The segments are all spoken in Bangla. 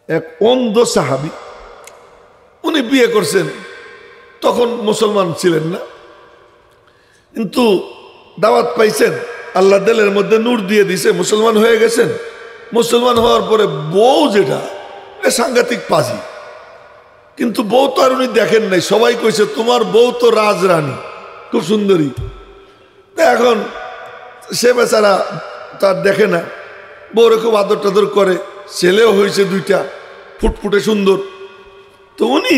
এক অন্ধ সাহাবী, উনি বিয়ে করছেন, তখন মুসলমান ছিলেন না, কিন্তু দাওয়াত পাইছেন, আল্লাহ দিলের মধ্যে নূর দিয়ে দিছে, মুসলমান হয়ে গেছেন। মুসলমান হওয়ার পরে বউ যেটা সাংঘাতিক পাজি, কিন্তু বউ তো আর উনি দেখেন নাই, সবাই কইছে তোমার বউ তো রাজরানী, খুব সুন্দরী। এখন সে বেচারা তার দেখে না, বউরে খুব আদর টাদর করে, ছেলেও হয়েছে দুইটা, ফুটফুটে সুন্দর। তো উনি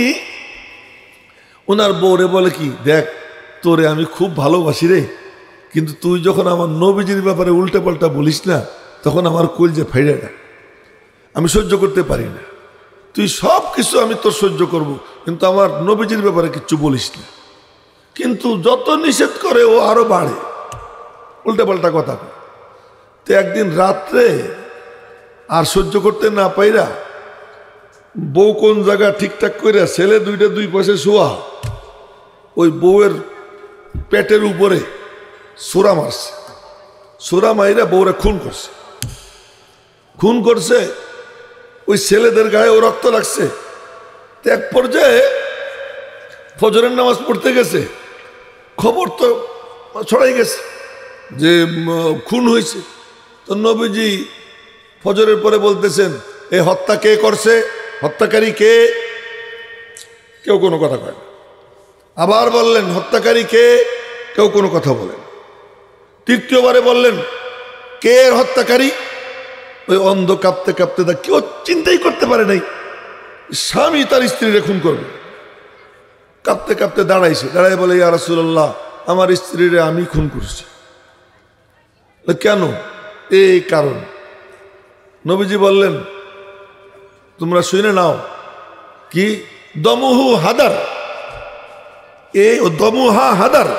ওনার বউরে বলে কি, দেখ তোরে আমি খুব ভালোবাসি রে, কিন্তু তুই যখন আমার নবীজির ব্যাপারে উল্টা পাল্টা বলিস না, তখন আমার কলজে ফাইড়ে না, আমি সহ্য করতে পারি না। তুই সব কিছু আমি তোর সহ্য করব, কিন্তু আমার নবীজির ব্যাপারে কিচ্ছু বলিস না। কিন্তু যত নিষেধ করে ও আরো বাড়ে, উল্টা পাল্টা কথা। তো একদিন রাত্রে আর সহ্য করতে না পাইরা বউ কোন জায়গা ঠিকঠাক করে, ছেলে দুইটা দুই পাশে শোয়া, ওই বউয়ের পেটের উপরে সোরা মারছে, সোরা মাইরা বউরা খুন করছে। খুন করছে, ওই ছেলেদের গায়ে ও রক্ত লাগছে। এক পর্যায়ে ফজরের নামাজ পড়তে গেছে, খবর তো ছড়াই গেছে যে খুন হয়েছে। তো নবীজি ফজরের পরে বলতেছেন, এই হত্যা কে করছে, হত্যাকারী কে? কেউ কোনো কথা কয় না। আবার বললেন হত্যাকারী কে? কেউ কোনো কথা বলেন। তৃতীয়বারে বললেন কে হত্যাকারী? ওই অন্ধ কাঁপতে কাঁপতে, কেউ চিন্তাই করতে পারে নাই স্বামী তার স্ত্রীরে খুন করবে। কাঁপতে কাঁপতে দাঁড়াইছে, দাঁড়াই বলে, ইয়া রাসূলুল্লাহ, আমার স্ত্রীরে আমি খুন করছি। কেন? এই কারণ। নবীজি বললেন, তোমরা শুনে নাও, কি দমুহু হাদার, এই দমুহা হাদার,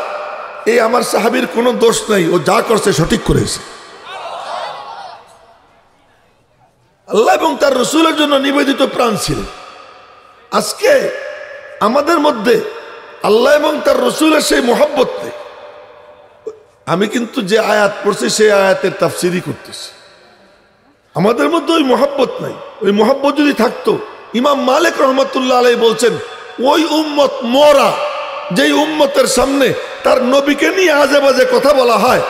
এই আমার সাহাবীর কোনো দোষ নাই, ও যা করছে সঠিক করেছে। আল্লাহ এবং তার রসুলের জন্য নিবেদিত প্রাণ ছিলেন। আজকে আমাদের মধ্যে আল্লাহ এবং তার রসুলের সেই মোহাব্বত নেই। আমি কিন্তু যে আয়াত পড়ছি সেই আয়াতের তাফসিরই করতেছি। আমাদের মধ্যে ওই মোহাব্বত নাই। ওই মোহাব্বত যদি থাকতো, ইমাম মালিক রহমতুল্লাহ আলাইহি বলছেন, ওই উম্মত মরা, যেই উম্মতের সামনে তার নবীকে নিয়ে আজে বাজে কথা বলা হয়,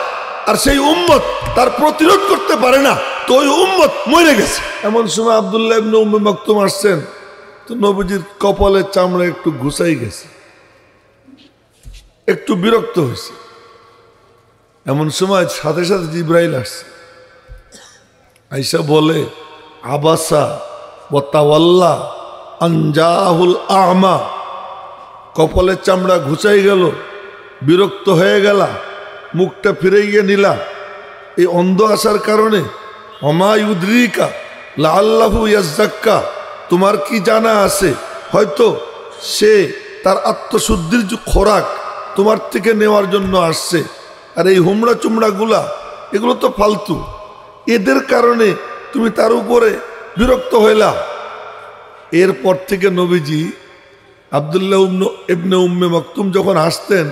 আর সেই উম্মত তার প্রতিরোধ করতে পারে না, তো ওই উম্মত মরে গেছে। এমন সময় আব্দুল্লাহ ইবনে উম্মে মাকতুম আসছেন, তো নবীজির কপালের চামড়া একটু ঘুষাই গেছে, একটু বিরক্ত হয়েছে। এমন সময় সাথে সাথে জিবরাইল আসছে, আইসা বলে, আবাসা ওয়া তাওয়াল্লা আনজাহুল আ'মা, কপালের চামড়া ঘুচাই গেল, বিরক্ত হয়ে গেলা, মুখটা ফিরে গিয়ে নিলা এই অন্ধ আসার কারণে। ওমা ইউদরিকা লাআল্লাহু ইয়াজ্জাক্কা, তোমার কি জানা আছে, হয়তো সে তার আত্মশুদ্ধির যে খোরাক তোমার থেকে নেওয়ার জন্য আসছে। আর এই হুমড়া চুমড়াগুলা এগুলো তো ফালতু, এদের কারণে তুমি তার উপরে বিরক্ত হইলা। এরপর থেকে নবীজি আব্দুল্লাহ ইবনে উম্মে মাকতুম যখন আসতেন,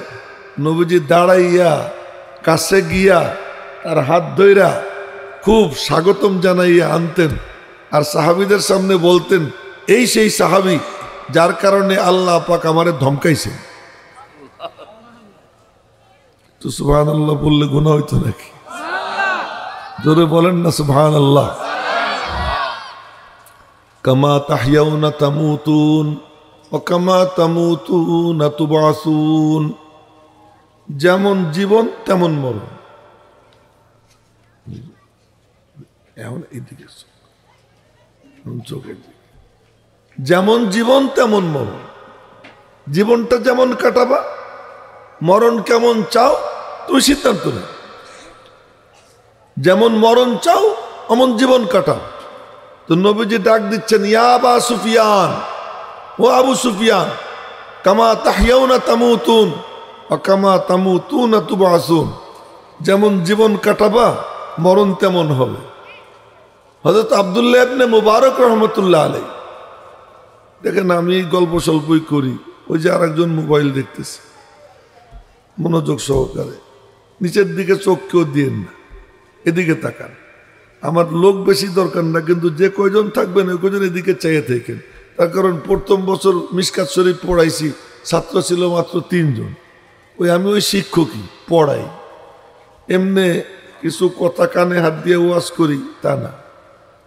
নবীজি দাঁড়াইয়া কাছে গিয়া তার হাত ধইরা খুব স্বাগতম জানাইয়া আনতেন, আর সাহাবীদের সামনে বলতেন, এই সেই সাহাবী যার কারণে আল্লাহ পাক আমারে ধমকাইছেন। তো সুবহানাল্লাহ বললে গুনাহ হইতো নাকি? জোরে বলেন না সুবহানাল্লাহ। কামা তাহইয়াউনা তামুতুন ওয়া কামা তামুতুনা তুবআসুন, যেমন জীবন তেমন মরণ। এখন এইদিকে চোখের দিকে, যেমন জীবন তেমন মরণ। জীবনটা যেমন কাটাবা, মরণ কেমন চাও তুমি সিদ্ধান্ত নেই। যেমন মরণ চাও অমন জীবন কাটাও। তো নবীজি ডাক দিচ্ছেন, ইয়া আবা সুফিয়ান, ও আবু সুফিয়ান, কামা তাহইয়াউনা তামুতুন ওয়া কামা তামুতুনা তুবআসুন, যেমন জীবন কাটাবা মরণ তেমন হবে। হযরত আব্দুল্লাহ ইবনে মুবারক রহমতুল্লাহ আলাইহি, দেখেন আমি গল্প স্বল্পই করি, ওই যে আরেকজন মোবাইল দেখতেছে মনোযোগ সহকারে, নিচের দিকে চোখ কেউ দিয়েন না, এদিকে তাকান। আমার লোক বেশি দরকার না, কিন্তু যে কয়জন থাকবেন ওই কয়জন এদিকে চাইয়ে থাকেন। তার কারণ প্রথম বছর মিশকাত শরীফ পড়াইছি, ছাত্র ছিল মাত্র 3 জন। আমি ওই শিক্ষকই পড়াই, এমনি কিছু কথা কানে হাত দিয়ে ওয়াজ করি তা না।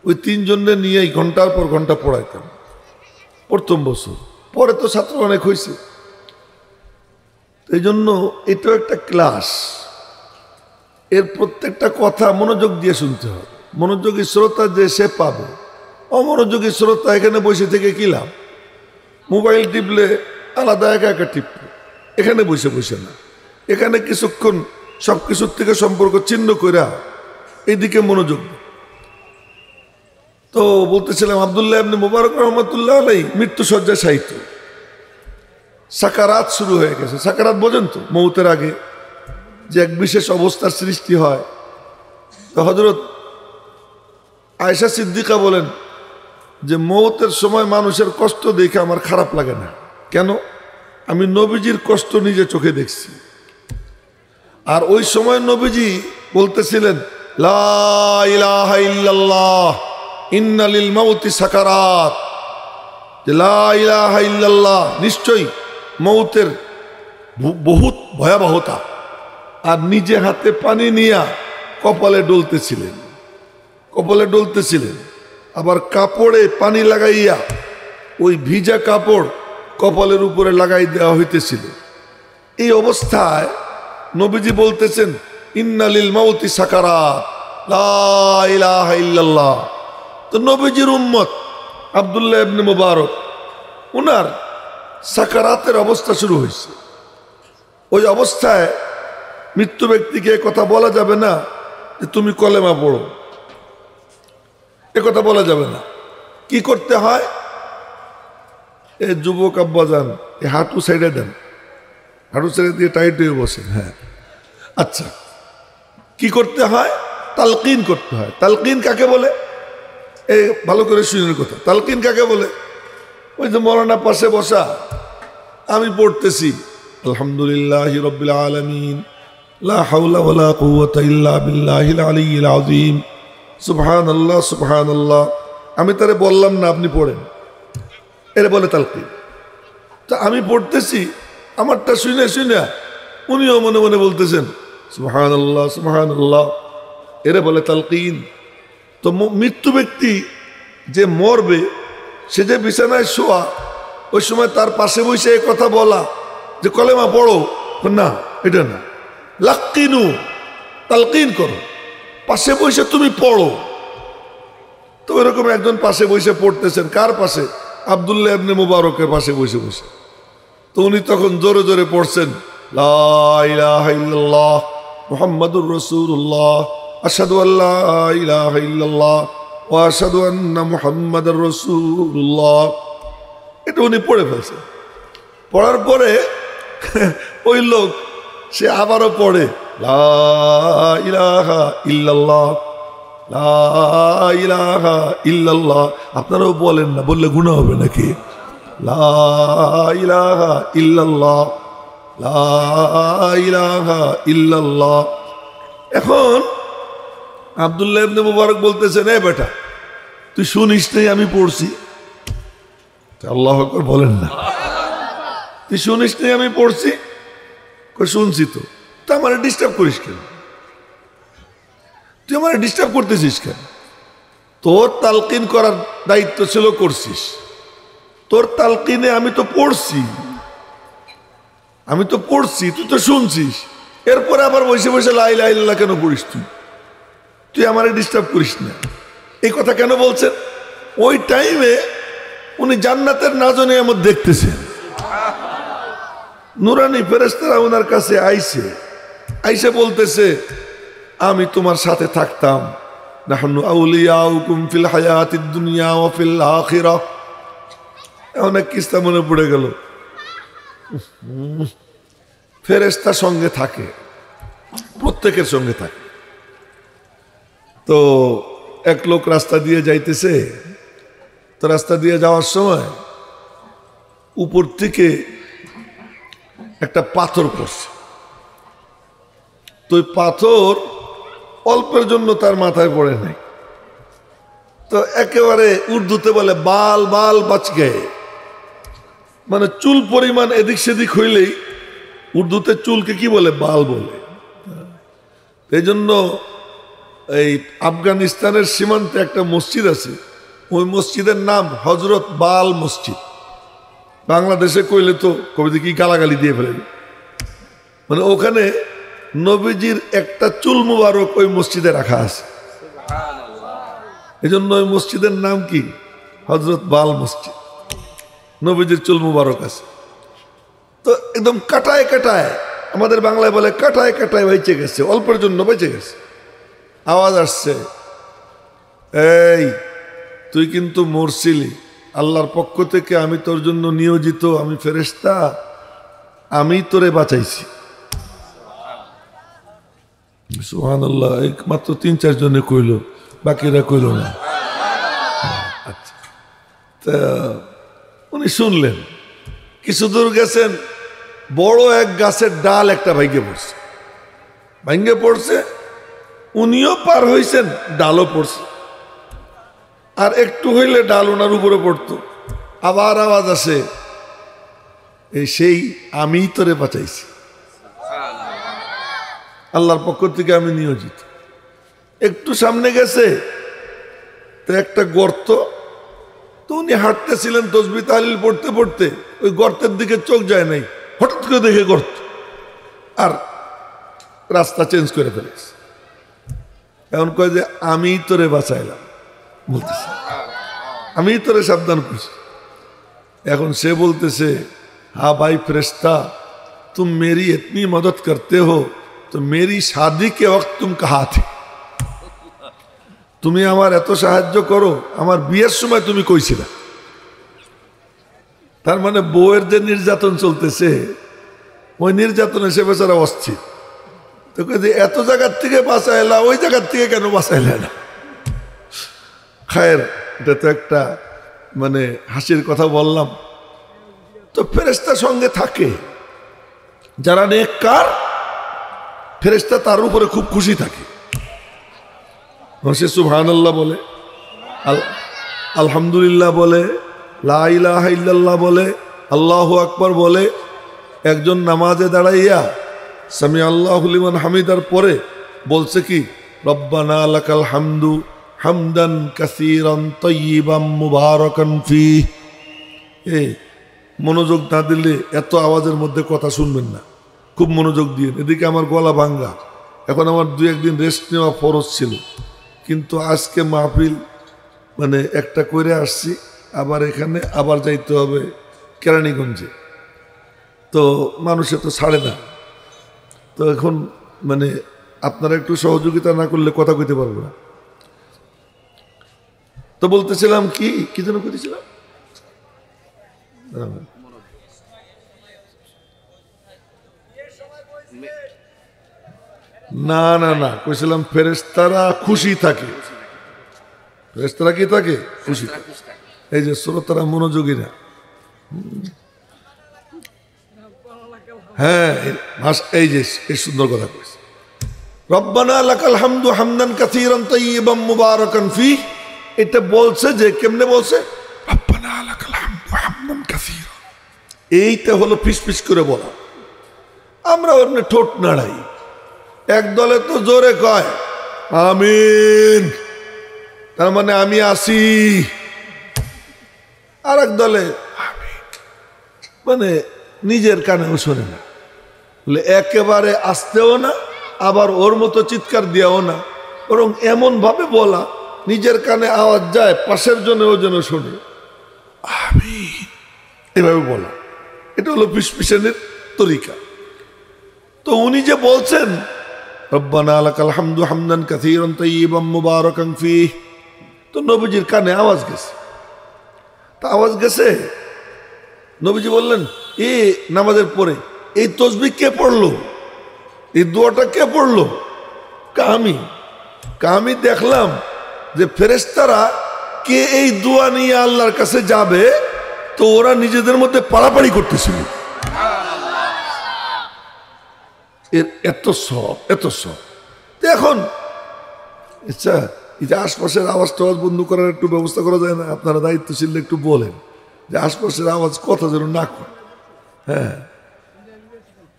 ওই 3 জনের নিয়েই ঘন্টার পর ঘন্টা পড়াইতাম প্রথম বছর। পরে তো ছাত্র অনেক হয়েছে, এই জন্য এটাও একটা ক্লাস। এর প্রত্যেকটা কথা মনোযোগ দিয়ে শুনতে হবে। মনোযোগী শ্রোতা যে সে পাবে, অমনোযোগী শ্রোতা এখানে বসে থেকে কি লাভ? মোবাইল টিপলে আলাদা একা একা টিপবে, এখানে বসে বসে না। এখানে কিছুক্ষণ সব কিছুর থেকে সম্পর্ক ছিন্ন করে এইদিকে মনোযোগ। তো বলতেছিলাম আব্দুল্লাহ ইবনে মুবারক রহমতুল্লাহ আলাইহি মৃত্যু শয্যা শায়িত, সাকারাত শুরু হয়ে গেছে। সাকারাত বোঝেন তো, মৌতের আগে যে এক বিশেষ অবস্থার সৃষ্টি হয়। তো হযরত আয়েশা সিদ্দিকা বলেন যে মৌতের সময় মানুষের কষ্ট দেখে আমার খারাপ লাগে না। কেন? আমি নবীজির কষ্ট নিজে চোখে দেখছি। আর ওই সময় নবীজি বলতেছিলেন লা ইলাহা ইল্লাল্লাহ ইন্না লিল মাউতি সাকারাত, যে লা ইলাহা ইল্লাল্লাহ, নিশ্চয়ই মৌতের বহুত ভয়াবহতা। আর নিজে হাতে পানি নিয়ে কপালে ডলতেছিলেন, কপালে ডলতেছিলেন। আবার কাপড়ে পানি লাগাইয়া ওই ভিজা কাপড় কপালের উপরে লাগাই দেওয়া হইতেছিল। এই অবস্থায় নবীজি বলতেছেন ইন্না লিল মাউতি সাকারাত লা ইলাহা ইল্লাল্লাহ। তো নবীজির উম্মত আব্দুল্লাহ ইবনে মুবারক, উনার সাকারাতের অবস্থা শুরু হয়েছে। ওই অবস্থায় মৃত্যু ব্যক্তিকে কথা বলা যাবে না যে তুমি কলেমা পড়ো, কথা বলা যাবে না। কি করতে হয়? এ যুবক আব্বাজান, এ হাঁটু সাইডে দেন, হাঁটু সাইডে দিয়ে টাইট হয়ে বসেন। হ্যাঁ, আচ্ছা, কি করতে হয়? তালকিন করতে হয়। তালকিন কাকে বলে? এই ভালো করে শুনের কথা। তালকিন কাকে বলে? ওই যে মৌলানা পাশে বসা, আমি পড়তেছি আলহামদুলিল্লাহি রাব্বিল আলামিন লা হাওলা ওয়ালা কুওয়াতা ইল্লা বিল্লাহিল আলিয়্যিল আযীম সুবহানাল্লাহ সুবহানাল্লাহ। আমি তারে বললাম না আপনি পড়েন, এর বলে তালকিন। তা আমি পড়তেছি, আমারটা শুনে শুনে উনিও মনে মনে বলতেছেন সুবহানাল্লাহ সুবহানাল্লাহ, এর বলে তালকিন। তো মৃত্যু ব্যক্তি যে মরবে, সে যে বিছানায় শোয়া, ওই সময় তার পাশে বসে এই কথা বলা যে কলেমা পড়ো, না, এটা না। লাক্কিনু, তালকিন করো, পাশে বসে তুমি পড়ো। তো এরকম একজন পাশে বসে পড়তেছেন। কার পাশে? আব্দুল্লাহ ইবনে মুবারকের পাশে বসে বসে। তো উনি তখন জোরে জোরে পড়ছেন লা ইলাহা ইল্লাল্লাহ মুহাম্মাদুর রাসূলুল্লাহ আশহাদু আল্লা ইলাহা ইল্লাল্লাহ ওয়া আশহাদু আন্না মুহাম্মাদার রাসূলুল্লাহ। এটা উনি পড়ে ফেলছেন। পড়ার পরে ওই লোক সে আবারও পড়ে লা ইলাহা ইল্লাল্লাহ লা ইলাহা ইল্লাল্লাহ। আপনারাও বলেন না, বললে গুনাহ হবে নাকি? লা ইলাহা ইল্লাল্লাহ লা ইলাহা ইল্লাল্লাহ। এখন আব্দুল্লাহ ইবনে মুবারক বলতেছেন, এ বেটা, তুই শুনিস নাই আমি পড়ছি? আল্লাহু আকবার বলেন না। তুই শুনিস নাই আমি পড়ছি? শুনছি তো। তা আমার ডিস্টার্ব করিস কেন? তুই আমার ডিস্টার্ব করতেছিস কেন? তোর তালকিন করার দায়িত্ব ছিল, করছিস। তোর তালকিনে আমি তো পড়ছি, আমি তো পড়ছি, তুই তো শুনছিস। এরপরে আবার বসে বসে লা ইলাহা ইল্লাল্লাহ কেন পড়িস? তুই আমার ডিস্টার্ব করিস না। এই কথা কেন বলছেন? ওই টাইমে উনি জান্নাতের নাজর নিয়ামত দেখতেছেন। নুরানি ফেরেশতারা ওনার কাছে আইসে বলতেছে, আমি তোমার সাথে থাকতাম, নাহনু আউলিয়াউকুম ফিল হায়াতিদ দুনিয়া ওয়া ফিল আখিরাহ। অনেক কিস্তা মনে পড়ে গেল। ফেরেশতা সঙ্গে থাকে, প্রত্যেকের সঙ্গে থাকে। তো এক লোক রাস্তা দিয়ে যাইতেছে, তো রাস্তা দিয়ে যাওয়ার সময় উপর থেকে একটা পাথর পড়ছে। তো ওই পাথর অল্পের জন্য তার মাথায় পড়ে নাই, তো একেবারে উর্দুতে বলে বাল বাল বাচ গে, মানে চুল পরিমাণ এদিক সেদিক হইলেই উর্দুতে চুলকে কি বলে, বাল বলে। এই জন্য এই আফগানিস্তানের সীমান্তে একটা মসজিদ আছে, ওই মসজিদের নাম হজরত বাল মসজিদ। বাংলাদেশে কইলে তো কবিতা কি গালাগালি দিয়ে ফেলেন, মানে ওখানে নবীজির একটা চুল মুবারক ওই মসজিদে রাখা আছে, এই জন্য ওই মসজিদের নাম কি হজরত বাল মসজিদ, নবীজির চুল মুবারক আছে। তো একদম কাটায় কাটায়, আমাদের বাংলায় বলে কাটায় কাটায় বেঁচে গেছে, অল্পের জন্য বেঁচে গেছে। আওয়াজ আসছে, এই তুই কিন্তু মরছিলি, আল্লাহর পক্ষ থেকে আমি তোর জন্য নিয়োজিত, আমি ফেরেশতা, আমি তোরে বাঁচাইছি। সুবহানাল্লাহ, মাত্র ৩-৪ জনে কইল, বাকিরা কইল না। আচ্ছা, তা উনি শুনলেন, কিছু দূর গেছেন, বড় এক গাছের ডাল একটা ভাঙ্গে পড়ছে, উনিও পার হইছেন, ডালও পড়ছে, আর একটু হইলে ডাল ওনার উপরে পড়তো। আবার আওয়াজ আসে, এই সেই আমি তোরে বাঁচাইছি, আল্লাহর পক্ষ থেকে আমি নিয়োজিত। একটু সামনে গেছে তো একটা গর্ত, তো উনি হাঁটতেছিলেন তসবিহ তাহলিল পড়তে পড়তে, ওই গর্তের দিকে চোখ যায় নাই, হঠাৎ করে দেখে গর্ত, আর রাস্তা চেঞ্জ করে ফেলেছে। এখন কয় যে আমি তোরে বাঁচাইলাম, বলতেছে আমি তোরে সাবধান করছি। এখন সে বলতেছে, হ্যাঁ ভাই ফেরেশতা, तुम मेरी इतनी मदद करते हो तो मेरी शादी के वक्त तुम कहाँ थे? তুমি আমার এত সাহায্য করো, আমার বিয়ের সময় তুমি কই ছিলা? তার মানে বউয়ের যে নির্যাতন চলতেছে, ওই নির্যাতনে সে বেচারা অস্থির। তো এত জায়গার থেকে বাঁচাইলা, ওই জায়গার থেকে কেন বাঁচাইলা না? খায়ের, এটা তো একটা মানে হাসির কথা বললাম। তো ফেরেশতা সঙ্গে থাকে, যারা নেককার ফেরেশতা তার উপরে খুব খুশি থাকে। সে সুবহানাল্লাহ বলে, আলহামদুলিল্লাহ বলে, লা ইলাহা ইল্লাল্লাহ বলে, আল্লাহু আকবার বলে। একজন নামাজে দাঁড়াইয়া সামি আল্লাহু লিমান হামিদার পরে বলছে কি, রব্বানা লাকাল হামদু হামদান কাসীরান তাইয়িবান মুবারাকান ফীহ। এই মনোযোগ না দিলে এত আওয়াজের মধ্যে কথা শুনবেন না, খুব মনোযোগ দিয়ে। এদিকে আমার গলা ভাঙ্গা, এখন আমার 2-1 দিন রেস্ট নেওয়া ফরজ ছিল, কিন্তু আজকে মাহফিল মানে একটা করে আসছি, আবার এখানে আবার যাইতে হবে কেরানীগঞ্জে, তো মানুষে তো ছাড়ে না। তো এখন মানে আপনারা একটু সহযোগিতা না করলে কথা কইতে পারবো না। তো বলতেছিলাম কি যেন কইতেছিলাম, না না না কইছিলাম ফেরেশতারা খুশি থাকে। ফেরেশতারা কি থাকে? খুশি থাকে। এই যে শ্রোতারা মনোযোগী না, হ্যাঁ এই যে এই সুন্দর কথা কইছে, রব্বানা লাকাল হামদু হামদান কাসীরান তাইয়িবান মুবারাকান ফীহ। এটা বলছে যে কেমনে বলছে, রব্বানা লাকাল হামদু হামদান কাসীরা। এইটা হলো ফিসফিস করে বলা। আমরা ওর ঠোঁট নাড়াই, এক দলে তো জোরে কয় আমিন, তার মানে আমি আসি, আর এক দলে মানে নিজের কানেও শোনে না, বলে একেবারে আসতেও না, আবার ওর মতো চিৎকার দিয়াও না, বরং এমন ভাবে বলা নিজের কানে আওয়াজ যায়, পাশের জনেও যেন শোনে, আমিন এভাবে বলা। এটা হলো ফিসফিসানের তরিকা। তো উনি যে বলছেন রব্বানা লাকাল হামদু হামদান কাসীরান তাইয়িবান মুবারাকান ফীহ, তো নবীজির কানে আওয়াজ গেছে। তা আওয়াজ গেছে, নবীজি বললেন এ নামাজের পরে এই তাসবিহ কে পড়লো, এই দোয়াটা কে পড়লো? আমি দেখলাম যে ফেরেশতারা কে এই দোয়া নিয়ে আল্লাহর কাছে যাবে, তো ওরা নিজেদের মধ্যে পাড়াপাড়ি করতেছিল। এর এত সব। এখন আচ্ছা এই যে আশপাশের আওয়াজ টাওয়াজ বন্ধ করার একটু ব্যবস্থা করা যায় না? আপনারা দায়িত্বশীল একটু বলেন যে আশপাশের আওয়াজ কথা যেন না করে। হ্যাঁ,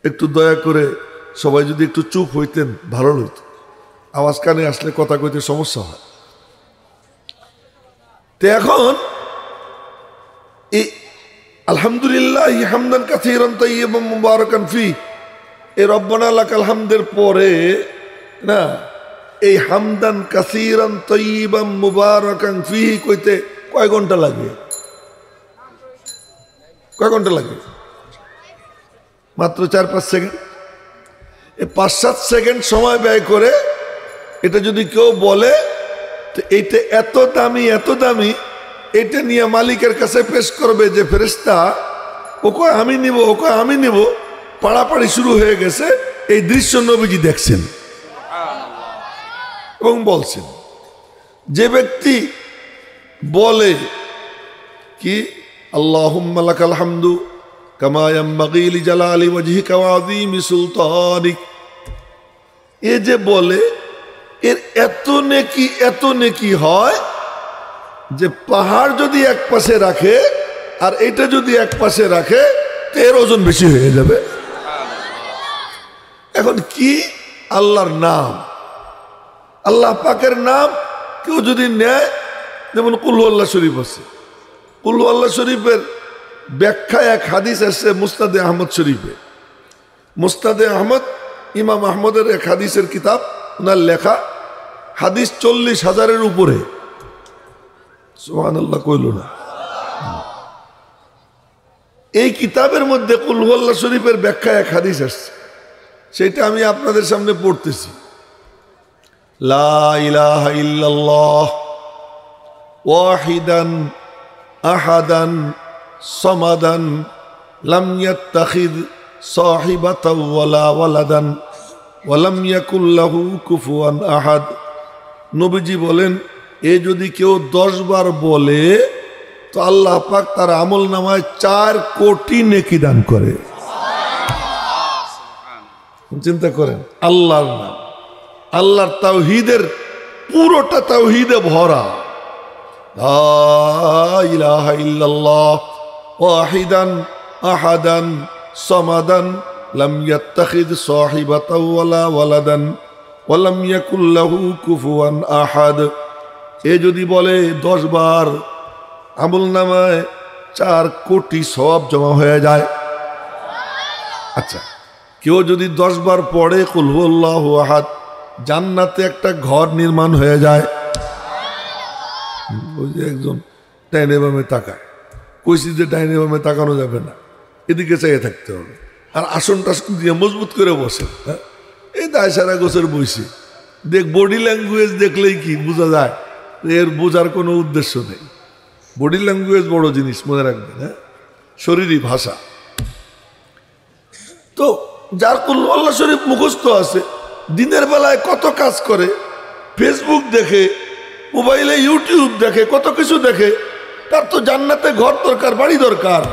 একটু দয়া করে সবাই যদি একটু চুপ হইতেন ভালো হইত। আওয়াজ কানে আসলে কথা কইতে সমস্যা হয়। তো এখন এই আলহামদুলিল্লাহ হামদান কাসীরান তাইয়্যিবান মুবারাকান ফি, এই রব্বানা লাকাল হামদের পরে না এই হামদান কাসীরান তাইয়্যিবান মুবারাকান ফি কইতে কয় ঘন্টা লাগে? কয় ঘন্টা লাগে? মাত্র 4-5 সেকেন্ড। এই 5-7 সেকেন্ড সময় ব্যয় করে এটা যদি কেউ বলে তো এইটা এত দামি এত দামি, এটা নিয়ে মালিকের কাছে পেশ করবে যে ফেরেশতা ও কয় আমি নিব, ও কয় আমি নিব, পাড়াপাড়ি শুরু হয়ে গেছে। এই দৃশ্য নবীজি দেখছেন এবং বলছেন। যে ব্যক্তি বলে কি আল্লাহুম্মা লাকাল হামদু কামা ইয়ানবাগি লিজালালি ওয়াজহিকা ওয়া আযীমি সুলতানিক, এ যে বলে এর এত নেকি হয় যে পাহাড় যদি এক পাশে রাখে আর এটা যদি এক পাশে রাখে তো এর ওজন বেশি হয়ে যাবে। এখন কি আল্লাহর নাম, আল্লাহ পাকের নাম কেউ যদি নেয়, যেমন কুল হু আল্লাহ শরীফ আছে, কুল হু আল্লাহ শরীফের ব্যাখ্যায় এক হাদিস আসছে মুসনাদে আহমদ শরীফে। মুসনাদে আহমদ ইমাম আহমদের এক হাদিসের কিতাব, ওনার লেখা, হাদিস 40,000-এর উপরে। সুবহানাল্লাহ কইল না? এই কিতাবের মধ্যে কুল হু আল্লাহ শরীফের ব্যাখ্যায় এক হাদিস আসছে, সেটা আমি আপনাদের সামনে পড়তেছি। লা ইলাহা ইল্লাল্লাহ ওয়াহিদান আহাদান সামাদান লাম ইয়াত্তাখিদ সাহিবাতান ওয়ালা ওয়ালাদান ওয়া লাম ইয়াকুল লাহু কুফুয়ান আহাদ। নবীজি বলেন, এ যদি কেউ 10 বার বলে তো আল্লাহ পাক তার আমল নামায় 4 কোটি নেকি দান করে। চিন্তা করেন, আল্লাহর নাম, আল্লাহর তাওহীদের পুরোটা তাওহীদে ভরা। লা ইলাহা ইল্লাল্লাহ ওয়াহিদান আহাদান সামাদান লাম ইয়াত্তাখিদ সাহিবাতান ওয়ালা ওয়ালাদান ওয়া লাম ইয়াকুল লাহু কুফুয়ান আহাদ। এ যদি বলে 10 বার, আমল নামায় 4 কোটি সওয়াব জমা হয়ে যায়। আচ্ছা, কেউ যদি 10 বার পড়ে কুল হু আল্লাহু আহাদ, জান্নাতে একটা ঘর নির্মাণ হয়ে যায়। ওই যে একজন ডাইনে বামে তাকায়, কইছি যে ডাইনে বামে তাকানো যাবে না, এদিকে চাইয়ে থাকতে হবে, আর আসন টাসন দিয়ে মজবুত করে বসে। হ্যাঁ, এই দায় সারা গোছের বইছে, দেখ বডি ল্যাঙ্গুয়েজ দেখলেই কি বোঝা যায়, এর বোঝার কোনো উদ্দেশ্য নেই। বডি ল্যাঙ্গুয়েজ বড় জিনিস, মনে রাখবেন। হ্যাঁ, শরীরী ভাষা। তো যার কুল হু আল্লাহ শরীফ মুখস্থ আছে, দিনের বেলায় কত কাজ করে, ফেসবুক দেখে, মোবাইলে ইউটিউব দেখে, কত কিছু দেখে, তার তো জান্নাতে ঘর দরকার, বাড়ি দরকার।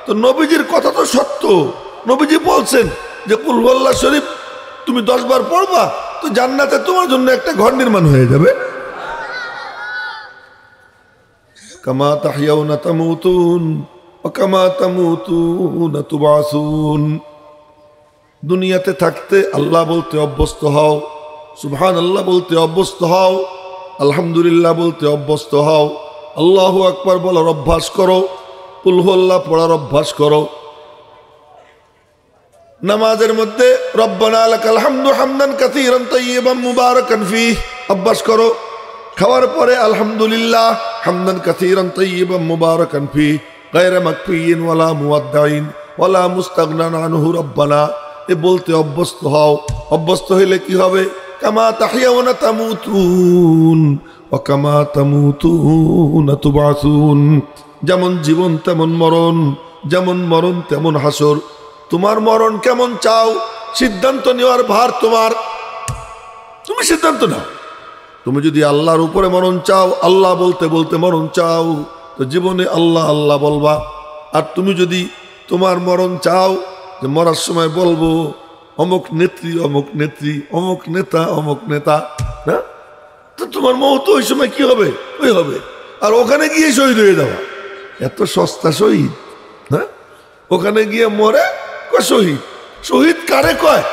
তো নবীজির কথা তো সত্য। নবীজি বলছেন যে কুল হু আল্লাহ শরীফ তুমি 10 বার পড়বা তো জান্নাতে তোমার জন্য একটা ঘর নির্মাণ হয়ে যাবে। কামা তাহইয়াউনা তামুতুন ওয়া কামা তামুতুনা তুবাসুন। দুনিয়াতে থাকতে আল্লাহ বলতে অভ্যস্ত হও, সুবহানাল্লাহ বলতে অভ্যস্ত হও, আলহামদুলিল্লাহ বলতে অভ্যস্ত হও, আল্লাহু আকবার বলার অভ্যাস করো, কুল হু আল্লাহ পড়ার অভ্যাস করো। নামাজের মধ্যে রব্বানা লাকাল হামদু হামদান কাসীরান তাইয়্যিবান মুবারাকান ফীহ অভ্যাস করো। খাওয়ার পরে আলহামদুলিল্লাহ হামদান কাসীরান তাইয়্যিবান মুবারাকান ফীহ গায়রা মাকফিয়িন ওয়ালা মুওয়াদ্দাইন ওয়ালা মুস্তাগনান আনহু রব্বানা, এ বলতে অভ্যস্ত হও। অভ্যস্ত হইলে কি হবে? কামা তাহইয়াউনা তামুতুন ওয়া কামা তামুতুনা তুবাসুন। যেমন জীবন তেমন মরণ, যেমন মরণ তেমন হাসর। তোমার মরণ কেমন চাও সিদ্ধান্ত নেওয়ার ভার তোমার, তুমি সিদ্ধান্ত নাও। তুমি যদি আল্লাহর উপরে মরণ চাও, আল্লাহ বলতে বলতে মরণ চাও, তো জীবনে আল্লাহ আল্লাহ বলবা। আর তুমি যদি তোমার মরণ চাও যে মরার সময় বলবো অমুক নেত্রী অমুক নেত্রী, অমুক নেতা অমুক নেতা, হ্যাঁ, তো তোমার মৌত ওই সময় কি হবে? ওই হবে। আর ওখানে গিয়ে শহীদ হয়ে যাওয়া, এত সস্তা শহীদ। হ্যাঁ, ওখানে গিয়ে মরে শহীদ। শহীদ কারে কয়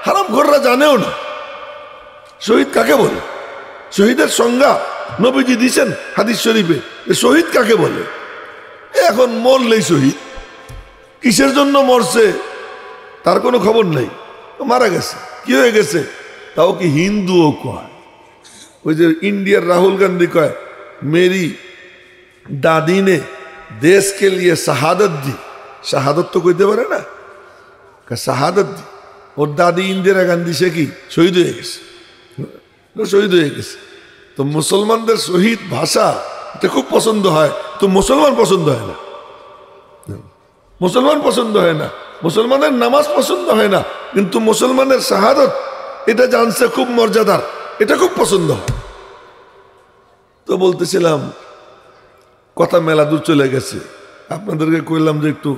হারামখোররা জানেও না। শহীদ কাকে বলে? শহীদের সংজ্ঞা নবীজি দিয়েছেন হাদিস শরীফে। শহীদ কাকে বলে? এখন মরলেই শহীদ, কিসের জন্য মরছে তার কোনো খবর নেই। মারা গেছে, কি হয়ে গেছে তাও কি হিন্দুও কয়। ওই যে इंडियार राहुल गांधी कहे मेरी दादी ने देश के लिए शहादत दी। शहादत तो कहते पारे ना, शहादत दी। और दादी इंदिरा गांधी से की शहीद हो गए, शहीद हो गए। तो मुसलमानদের শহীদ ভাষা এটা খুব পছন্দ হয়, তো মুসলমান পছন্দ হয় না। মুসলমান পছন্দ হয় না, মুসলমানের নামাজ পছন্দ হয় না, কিন্তু মুসলমানের শাহাদত এটা জানছে খুব মর্যাদার, এটা খুব পছন্দ হয়। তো বলতেছিলাম কথা মেলা দূর চলে গেছে, আপনাদেরকে কইলাম যে একটু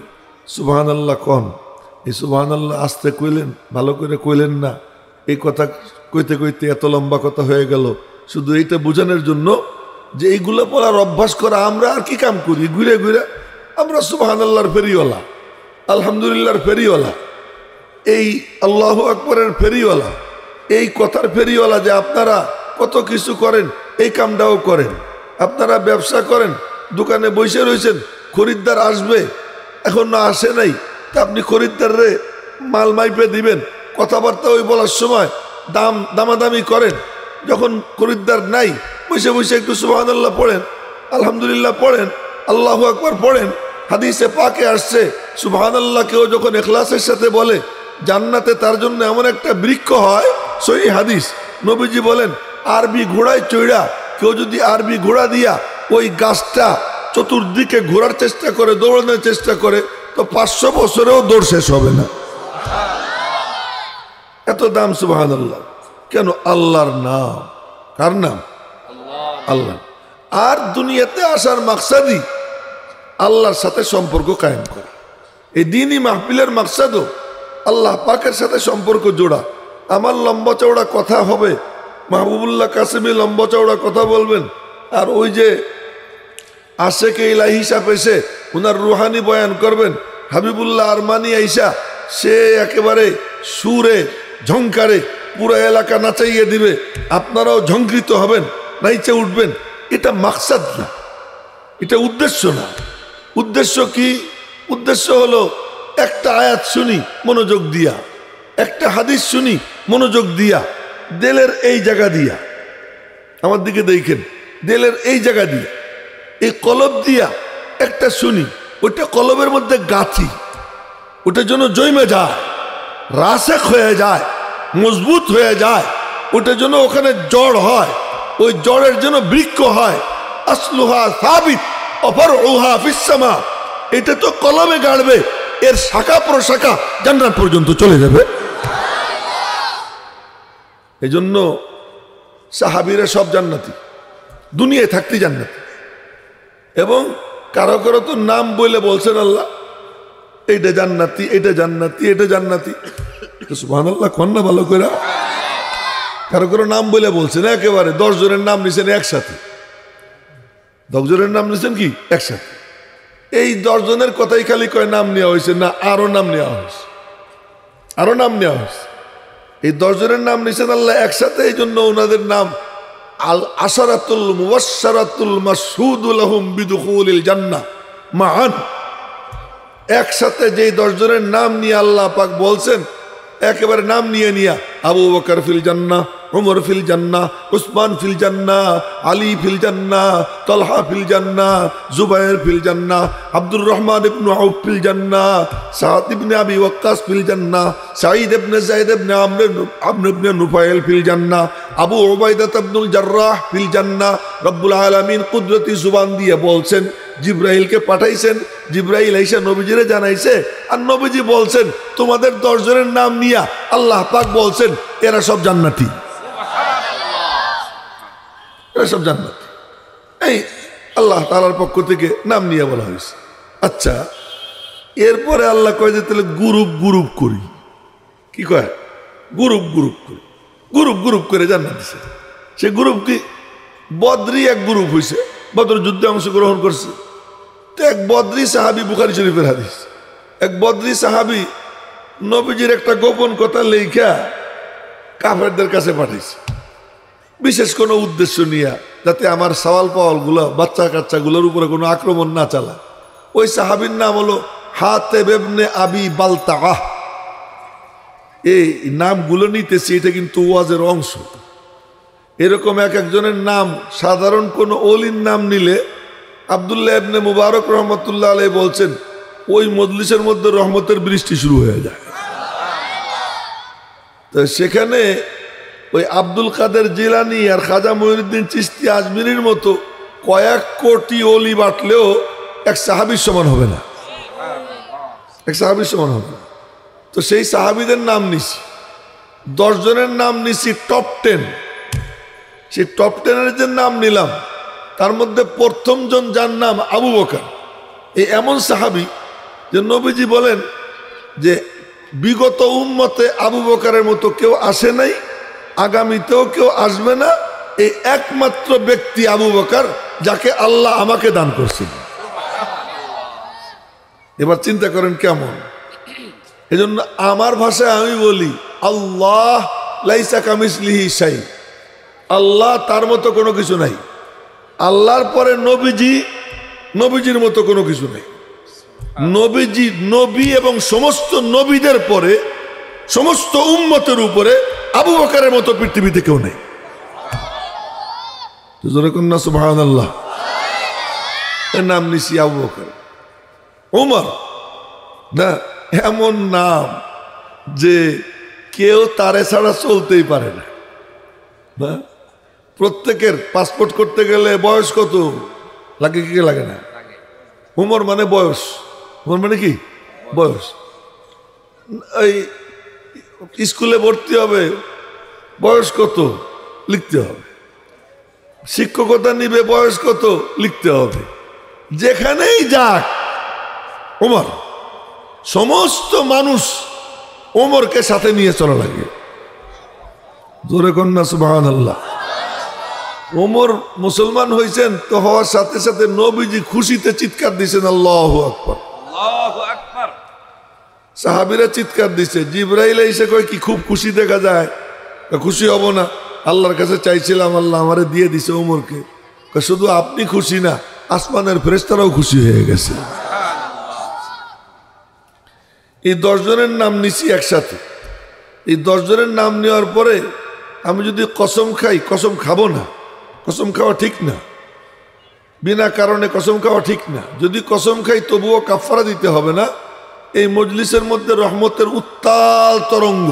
সুবহানাল্লাহ কোন। এই সুবহানাল্লাহ আস্তে কইলেন, ভালো করে কইলেন না। এই কথা কইতে কইতে এত লম্বা কথা হয়ে গেল, শুধু এইটা বোঝানোর জন্য যে এইগুলো পড়ার অভ্যাস করা। আমরা আর কি কাম করি? ঘুরে ঘুরে আমরা সুবহানাল্লাহর ফেরিওয়ালা, আলহামদুলিল্লাহর ফেরিওয়ালা, এই আল্লাহু আকবরের ফেরিওয়ালা, এই কথার ফেরিওয়ালা। যে আপনারা কত কিছু করেন, এই কামটাও করেন। আপনারা ব্যবসা করেন, দোকানে বসে রয়েছেন, খরিদ্দার আসবে, এখন না আসে নাই, তা আপনি খরিদ্দারে মাল মাইপে দিবেন, কথাবার্তা ওই বলার সময় দামাদামি করেন। যখন খরিদ্দার নাই, বসে বসে একটু সুবহানাল্লাহ পড়েন, আলহামদুলিল্লাহ পড়েন, আল্লাহু আকবার পড়েন। হাদিসে পাকে আসছে সুবহানাল্লাহ কেউ যখন ইখলাসের সাথে বলে, জান্নাতে তার জন্য এমন একটা বৃক্ষ হয়। সহিহ হাদিস, নবীজি বলেন আরবি ঘোড়ায় চড়া কেউ যদি আরবি ঘোড়া দিয়া ওই গাছটা চতুর্দিকে ঘোরার চেষ্টা করে, দৌড়ানোর চেষ্টা করে, তো 500 বছরেও দৌড় শেষ হবে না। এত দাম সুবহানাল্লাহ। কেন? আল্লাহর নাম। কার নাম? আল্লাহ। আর দুনিয়াতে আসার মাকসাদই আল্লাহর সাথে সম্পর্ক কায়েম করা। এই দিনই মাহফিলের মাকসাদও আল্লাহ পাকের সাথে সম্পর্ক জোড়া। আমার লম্বা চওড়া কথা হবে, মাহবুবুল্লাহ কাসেমি লম্বা চওড়া কথা বলবেন, আর ওই যে আশেকে ইলাহি হিসাব এসে ওনার রুহানি বয়ান করবেন, হাবিবুল্লাহ আরমানি আইসা সে একেবারে সুরে ঝংকারে পুরো এলাকা নাচাইয়ে দিবে, আপনারাও ঝংকৃত হবেন, নাইচে উঠবেন। এটা মাকসাদ না, এটা উদ্দেশ্য না। উদ্দেশ্য কি? উদ্দেশ্য হলো একটা আয়াত শুনি মনোযোগ দিয়া, একটা হাদিস শুনি মনোযোগ দিয়া, দিলের এই জায়গা দিয়া, আমার দিকে দেখেন, দিলের এই জায়গা দিয়া, এই কলব দিয়া একটা শুনি, ওইটা কলবের মধ্যে গাঁথি, ওটার জন্য জৈমে যায়, রাসেক হয়ে যায়, মজবুত হয়ে যায়, ওটার জন্য ওখানে জড় হয়, ওই জড়ের জন্য বৃক্ষ হয়। আসলুহা সাবিত অফরউহা ফিস সামা। এটা তো কলমে গাড়বে, এর শাখা প্রশাখা জান্নাত পর্যন্ত চলে যাবে। এই জন্য সাহাবীরা সব জান্নাতি, দুনিয়ায় থাকতে জান্নাতি। এবং কারো কারো তো নাম বলে বলছেন আল্লাহ এইটা জান্নাতি, এটা জান্নাতি, এটা জান্নাতি। সুবহানাল্লাহ কন্যা ভালো করে। কারো কারো নাম বলে বলছেন একেবারে 10 জনের নাম নিছেন একসাথে, 10 জনের নাম নিছেন কি একসাথে। এই 10 জনের কথাই খালি কয় নাম নেওয়া হয়েছে না, আরো নাম নেওয়া হয়েছে, আরো নাম নেওয়া হয়েছে। এই 10 জনের নাম নিছেন আল্লাহ একসাথে, এই জন্য ওনাদের নাম আল আশারাতুল মুবাশশারাতুল মাশহুদু লাহুম বিদুখুলিল জান্নাহ মান। একসাথে যেই 10 জনের নাম নিয়ে আল্লাহ পাক বলছেন, একেবারে নাম নিয়ে নিয়া, আবু বকর ফিল জান্নাহ, উমর ফিল জান্নাহ, উসমান ফিল জান্নাহ, আলী ফিল জান্নাহ, তালহা ফিল জান্নাহ, জুবায়ের ফিল জান্নাহ, আব্দুর রহমান ইবনে আউফ ফিল জান্নাহ, সাদ ইবনে আবি ওয়াক্কাস ফিল জান্নাহ, সাঈদ ইবনে যায়েদ ইবনে আমর ইবনে নুফাইল ফিল জান্নাহ, আবু উবাইদা ইবনুল জাররাহ ফিল জান্নাহ। রব্বুল আলামিন কুদরতি জুবান দিয়ে বলছেন, জিব্রাইলকে পাঠাইছেন, জিব্রাইল আইসা নবীজিরে জানাইছে, আর নবীজি বলছেন তোমাদের 10 জনের নাম নিয়া আল্লাহ পাক বলছেন এরা সব জান্নাতি, এরা সব জান্নাতি। এই আল্লাহ তাআলার পক্ষ থেকে নাম নিয়ে বলা হয়েছে। আচ্ছা, এরপরে আল্লাহ কয় যে তাহলে গ্রুপ গ্রুপ করি। কি কয়? গ্রুপ গ্রুপ করি, গ্রুপ গ্রুপ করে জান্নাত দিছে। সে গ্রুপ কি বদরি এক গ্রুপ হয়েছে, বদর যুদ্ধে অংশগ্রহণ করছে। তো এক বদরি সাহাবি, বুখারী শরীফের হাদিস, এক বদরি সাহাবি নবীজির একটা গোপন কথা লেখা কাফেরদের কাছে পাঠিয়েছে, বিশেষ কোনো উদ্দেশ্য নিয়ে, যাতে আমার সওয়াল পাওয়ালগুলো, বাচ্চা কাচ্চাগুলোর উপরে কোনো আক্রমণ না চালায়। ওই সাহাবীর নাম হলো হাতেব ইবনে আবি বালতাআহ। এই নামগুলো নিতেছি, এটা কিন্তু ওয়াজের অংশ। এরকম এক একজনের নাম, সাধারণ কোনো অলির নাম নিলে আব্দুল্লাহ ইবনে মুবারক রহমতুল্লাহ আলাইহি বলছেন ওই মজলিসের মধ্যে রহমতের বৃষ্টি শুরু হয়ে যায়। তো সেখানে ওই আব্দুল কাদের জিলানী আর খাজা মঈনুদ্দিন চিশতি আজমিরির মতো কয়েক কোটি অলি বাটলেও এক সাহাবীর সমান হবে না, এক সাহাবীর সমান হবে না। তো সেই সাহাবীদের নাম নিছি, 10 জনের নাম নিছি টপ 10। সেই টপ 10-এর যে নাম নিলাম তার মধ্যে প্রথম জন যার নাম আবু বকর, এই এমন সাহাবী যে নবীজি বলেন যে বিগত উম্মতে আবু বকরের মতো কেউ আসে নাই, আগামীতেও কেউ আসবে না। এই একমাত্র ব্যক্তি আবু বকর যাকে আল্লাহ আমাকে দান করছেন। এবার চিন্তা করেন কেমন। এজন্য আমার ভাষায় আমি বলি আল্লাহ লাইসা কামিসলিহি শাই, আল্লাহ তার মতো কোনো কিছু নাই। আল্লাহর পরে নবীজি, নবীজির মতো কোনো কিছু নাই। নবীজি নবী এবং সমস্ত নবীদের পরে সমস্ত উম্মতের উপরে আবু বকরের মতো পৃথিবীতে কেউ নেই। সুবহানাল্লাহ। এর নাম নিছি আবু বকর। ওমর না, এমন নাম যে কেউ তারে ছাড়া চলতেই পারে না। প্রত্যেকের পাসপোর্ট করতে গেলে বয়স কত লাগে, কি লাগে না? উমর মানে বয়স, উমর মানে কি বয়স। এই স্কুলে ভর্তি হবে, বয়স কত লিখতে হবে। শিক্ষকতা নিবে, বয়স কত লিখতে হবে। যেখানেই যাক ওমর, সমস্ত মানুষ ওমরকে সাথে নিয়ে চলা লাগে। জোরে কন্যা সুবহানাল্লাহ। ওমর মুসলমান হয়েছেন তো হওয়ার সাথে সাথে নবীজি খুশিতে চিৎকার দিয়েছেন আল্লাহু আকবার, আল্লাহু আকবার। সাহাবীরা চিৎকার দিছে, জিবরাইল এসে কয় কি খুব খুশি দেখা যায়? খুশি হব না, আল্লাহর কাছে চাইছিলাম, আল্লাহ আমারে দিয়ে দিছে ওমরকে। শুধু আপনি খুশি না, আসমানের ফেরেশতারাও খুশি হয়ে গেছে। এই 10 জনের নাম নিছি একসাথে। এই 10 জনের নাম নেওয়ার পরে আমি যদি কসম খাই, কসম খাবো না, কসম খাওয়া ঠিক না। বিনা কারণে কসম খাওয়া ঠিক না। যদি কসম খাই তবুও কাফারা দিতে হবে না। এই মজলিসের মধ্যে রহমতের উত্তাল তরঙ্গ,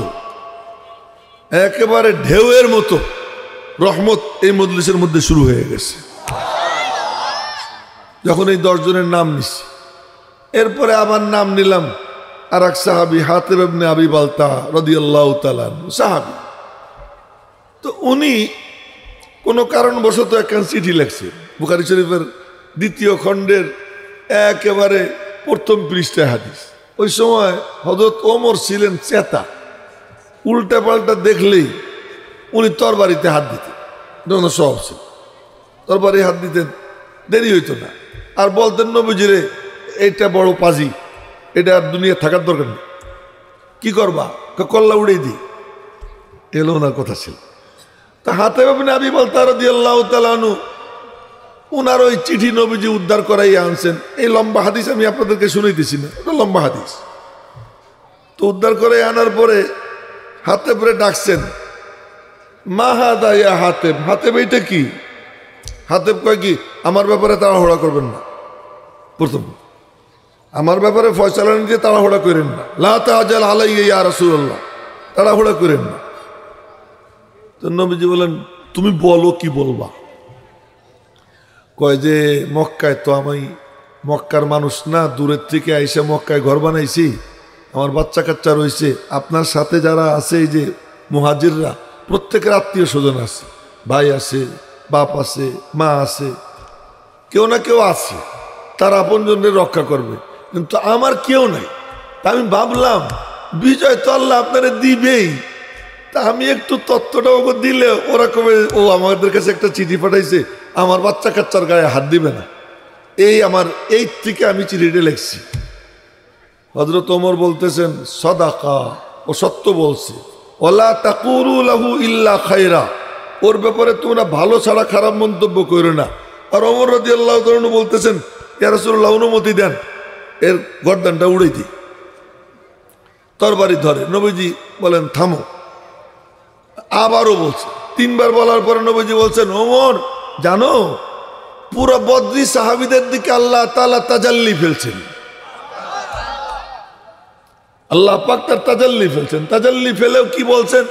একেবারে ঢেউয়ের মতো রহমত এই মজলিসের মধ্যে শুরু হয়ে গেছে যখন এই 10 জনের নাম নিছি। এরপরে আমার নাম নিলাম আর এক সাহাবী হাতেব ইবনে আবি বালতাআহ রাদিয়াল্লাহু তাআলা সাহাবী। তো উনি কোনো কারণবশত একখান চিঠি লেখছে, বুখারী শরীফের 2য় খণ্ডের একেবারে প্রথম পৃষ্ঠায় হাদিস। ওই সময় হযরত ওমর ছিলেন চেতা, উল্টা পাল্টা দেখলেই উনি তরবারিতে হাত দিতেন। সব ছিল, তরবারি হাত দিতেন, দেরি হইতো না। আর বলতেন নবীজিরে এইটা বড় পাজি, এটা আর দুনিয়া থাকার দরকার নেই, কি করবা? কল্লা উড়েই দিই, এলো ওনার কথা ছিল। তা হাতেব ইবনে আবি বালতাআহ রাদিয়াল্লাহু তাআলা আনহু ওনার ওই চিঠি নবীজি উদ্ধার করাই আনছেন। এই লম্বা হাদিস আমি আপনাদেরকে শুনাইতেছি না, এটা লম্বা হাদিস। তো উদ্ধার করে আনার পরে হাতেবরে ডাকছেন, মা হাদা ইয়া হাতেব, হাতেব এইটা কি? হাতেব কয় কি, আমার ব্যাপারে তাড়াহুড়া করবেন না। প্রথম, আমার ব্যাপারে ফয়সালা নিতে তাড়াহুড়া করেন না। লা তাআজাল আলাইয়া ইয়া রাসূলুল্লাহ, তাড়াহুড়া করেন না। তো নবীজি বলেন, তুমি বলো কি বলবা? কয় যে মক্কায় তো আমি মক্কার মানুষ না, দূরের থেকে আইসা মক্কায় ঘর বানাইছি, আমার বাচ্চা কাচ্চা রয়েছে, আপনার সাথে যারা আছে এই যে মুহাজিররা, প্রত্যেকের আত্মীয় স্বজন আছে, ভাই আছে, বাপ আছে, মা আছে, কেউ না কেউ আছে, তার আপনজনদের রক্ষা করবে, কিন্তু আমার কেউ নাই। তা আমি ভাবলাম বিজয় তো আল্লাহ আপনারা দিবেই, তা আমি একটু তত্ত্বটা ওকে দিলে ওরা কবে ও আমাদের কাছে একটা চিঠি পাঠাইছে, আমার বাচ্চা কাচ্চার গায়ে হাত দিবে না, এই থেকে আমি চিঠিটা লিখছি। হযরত ওমর বলতেছেন সাদাকা, ও সত্য বলছে, ওয়ালা তাকুলু লাহু ইল্লা খায়রা, ওর ব্যাপারে তোমরা ভালো ছাড়া খারাপ মন্তব্য করো না। আর ওমর রাদিয়াল্লাহু তাআলা বলতেছেন ইয়া রাসূলুল্লাহ অনুমতি দেন, এর গর্দানটা উড়াই দিই। তরবারি ধরে, নবীজি বলেন থামো। আবারও বলছে, 3 বার বলার পরে নবীজি বলছেন ওমর জানো পুরো বদরি সাহাবীদের দিকে আল্লাহ তাআলা তাজাল্লি ফেলছেন, আল্লাহ পাক তার তাজাল্লি ফেলছেন। তাজাল্লি ফেলেও কি বলছেন,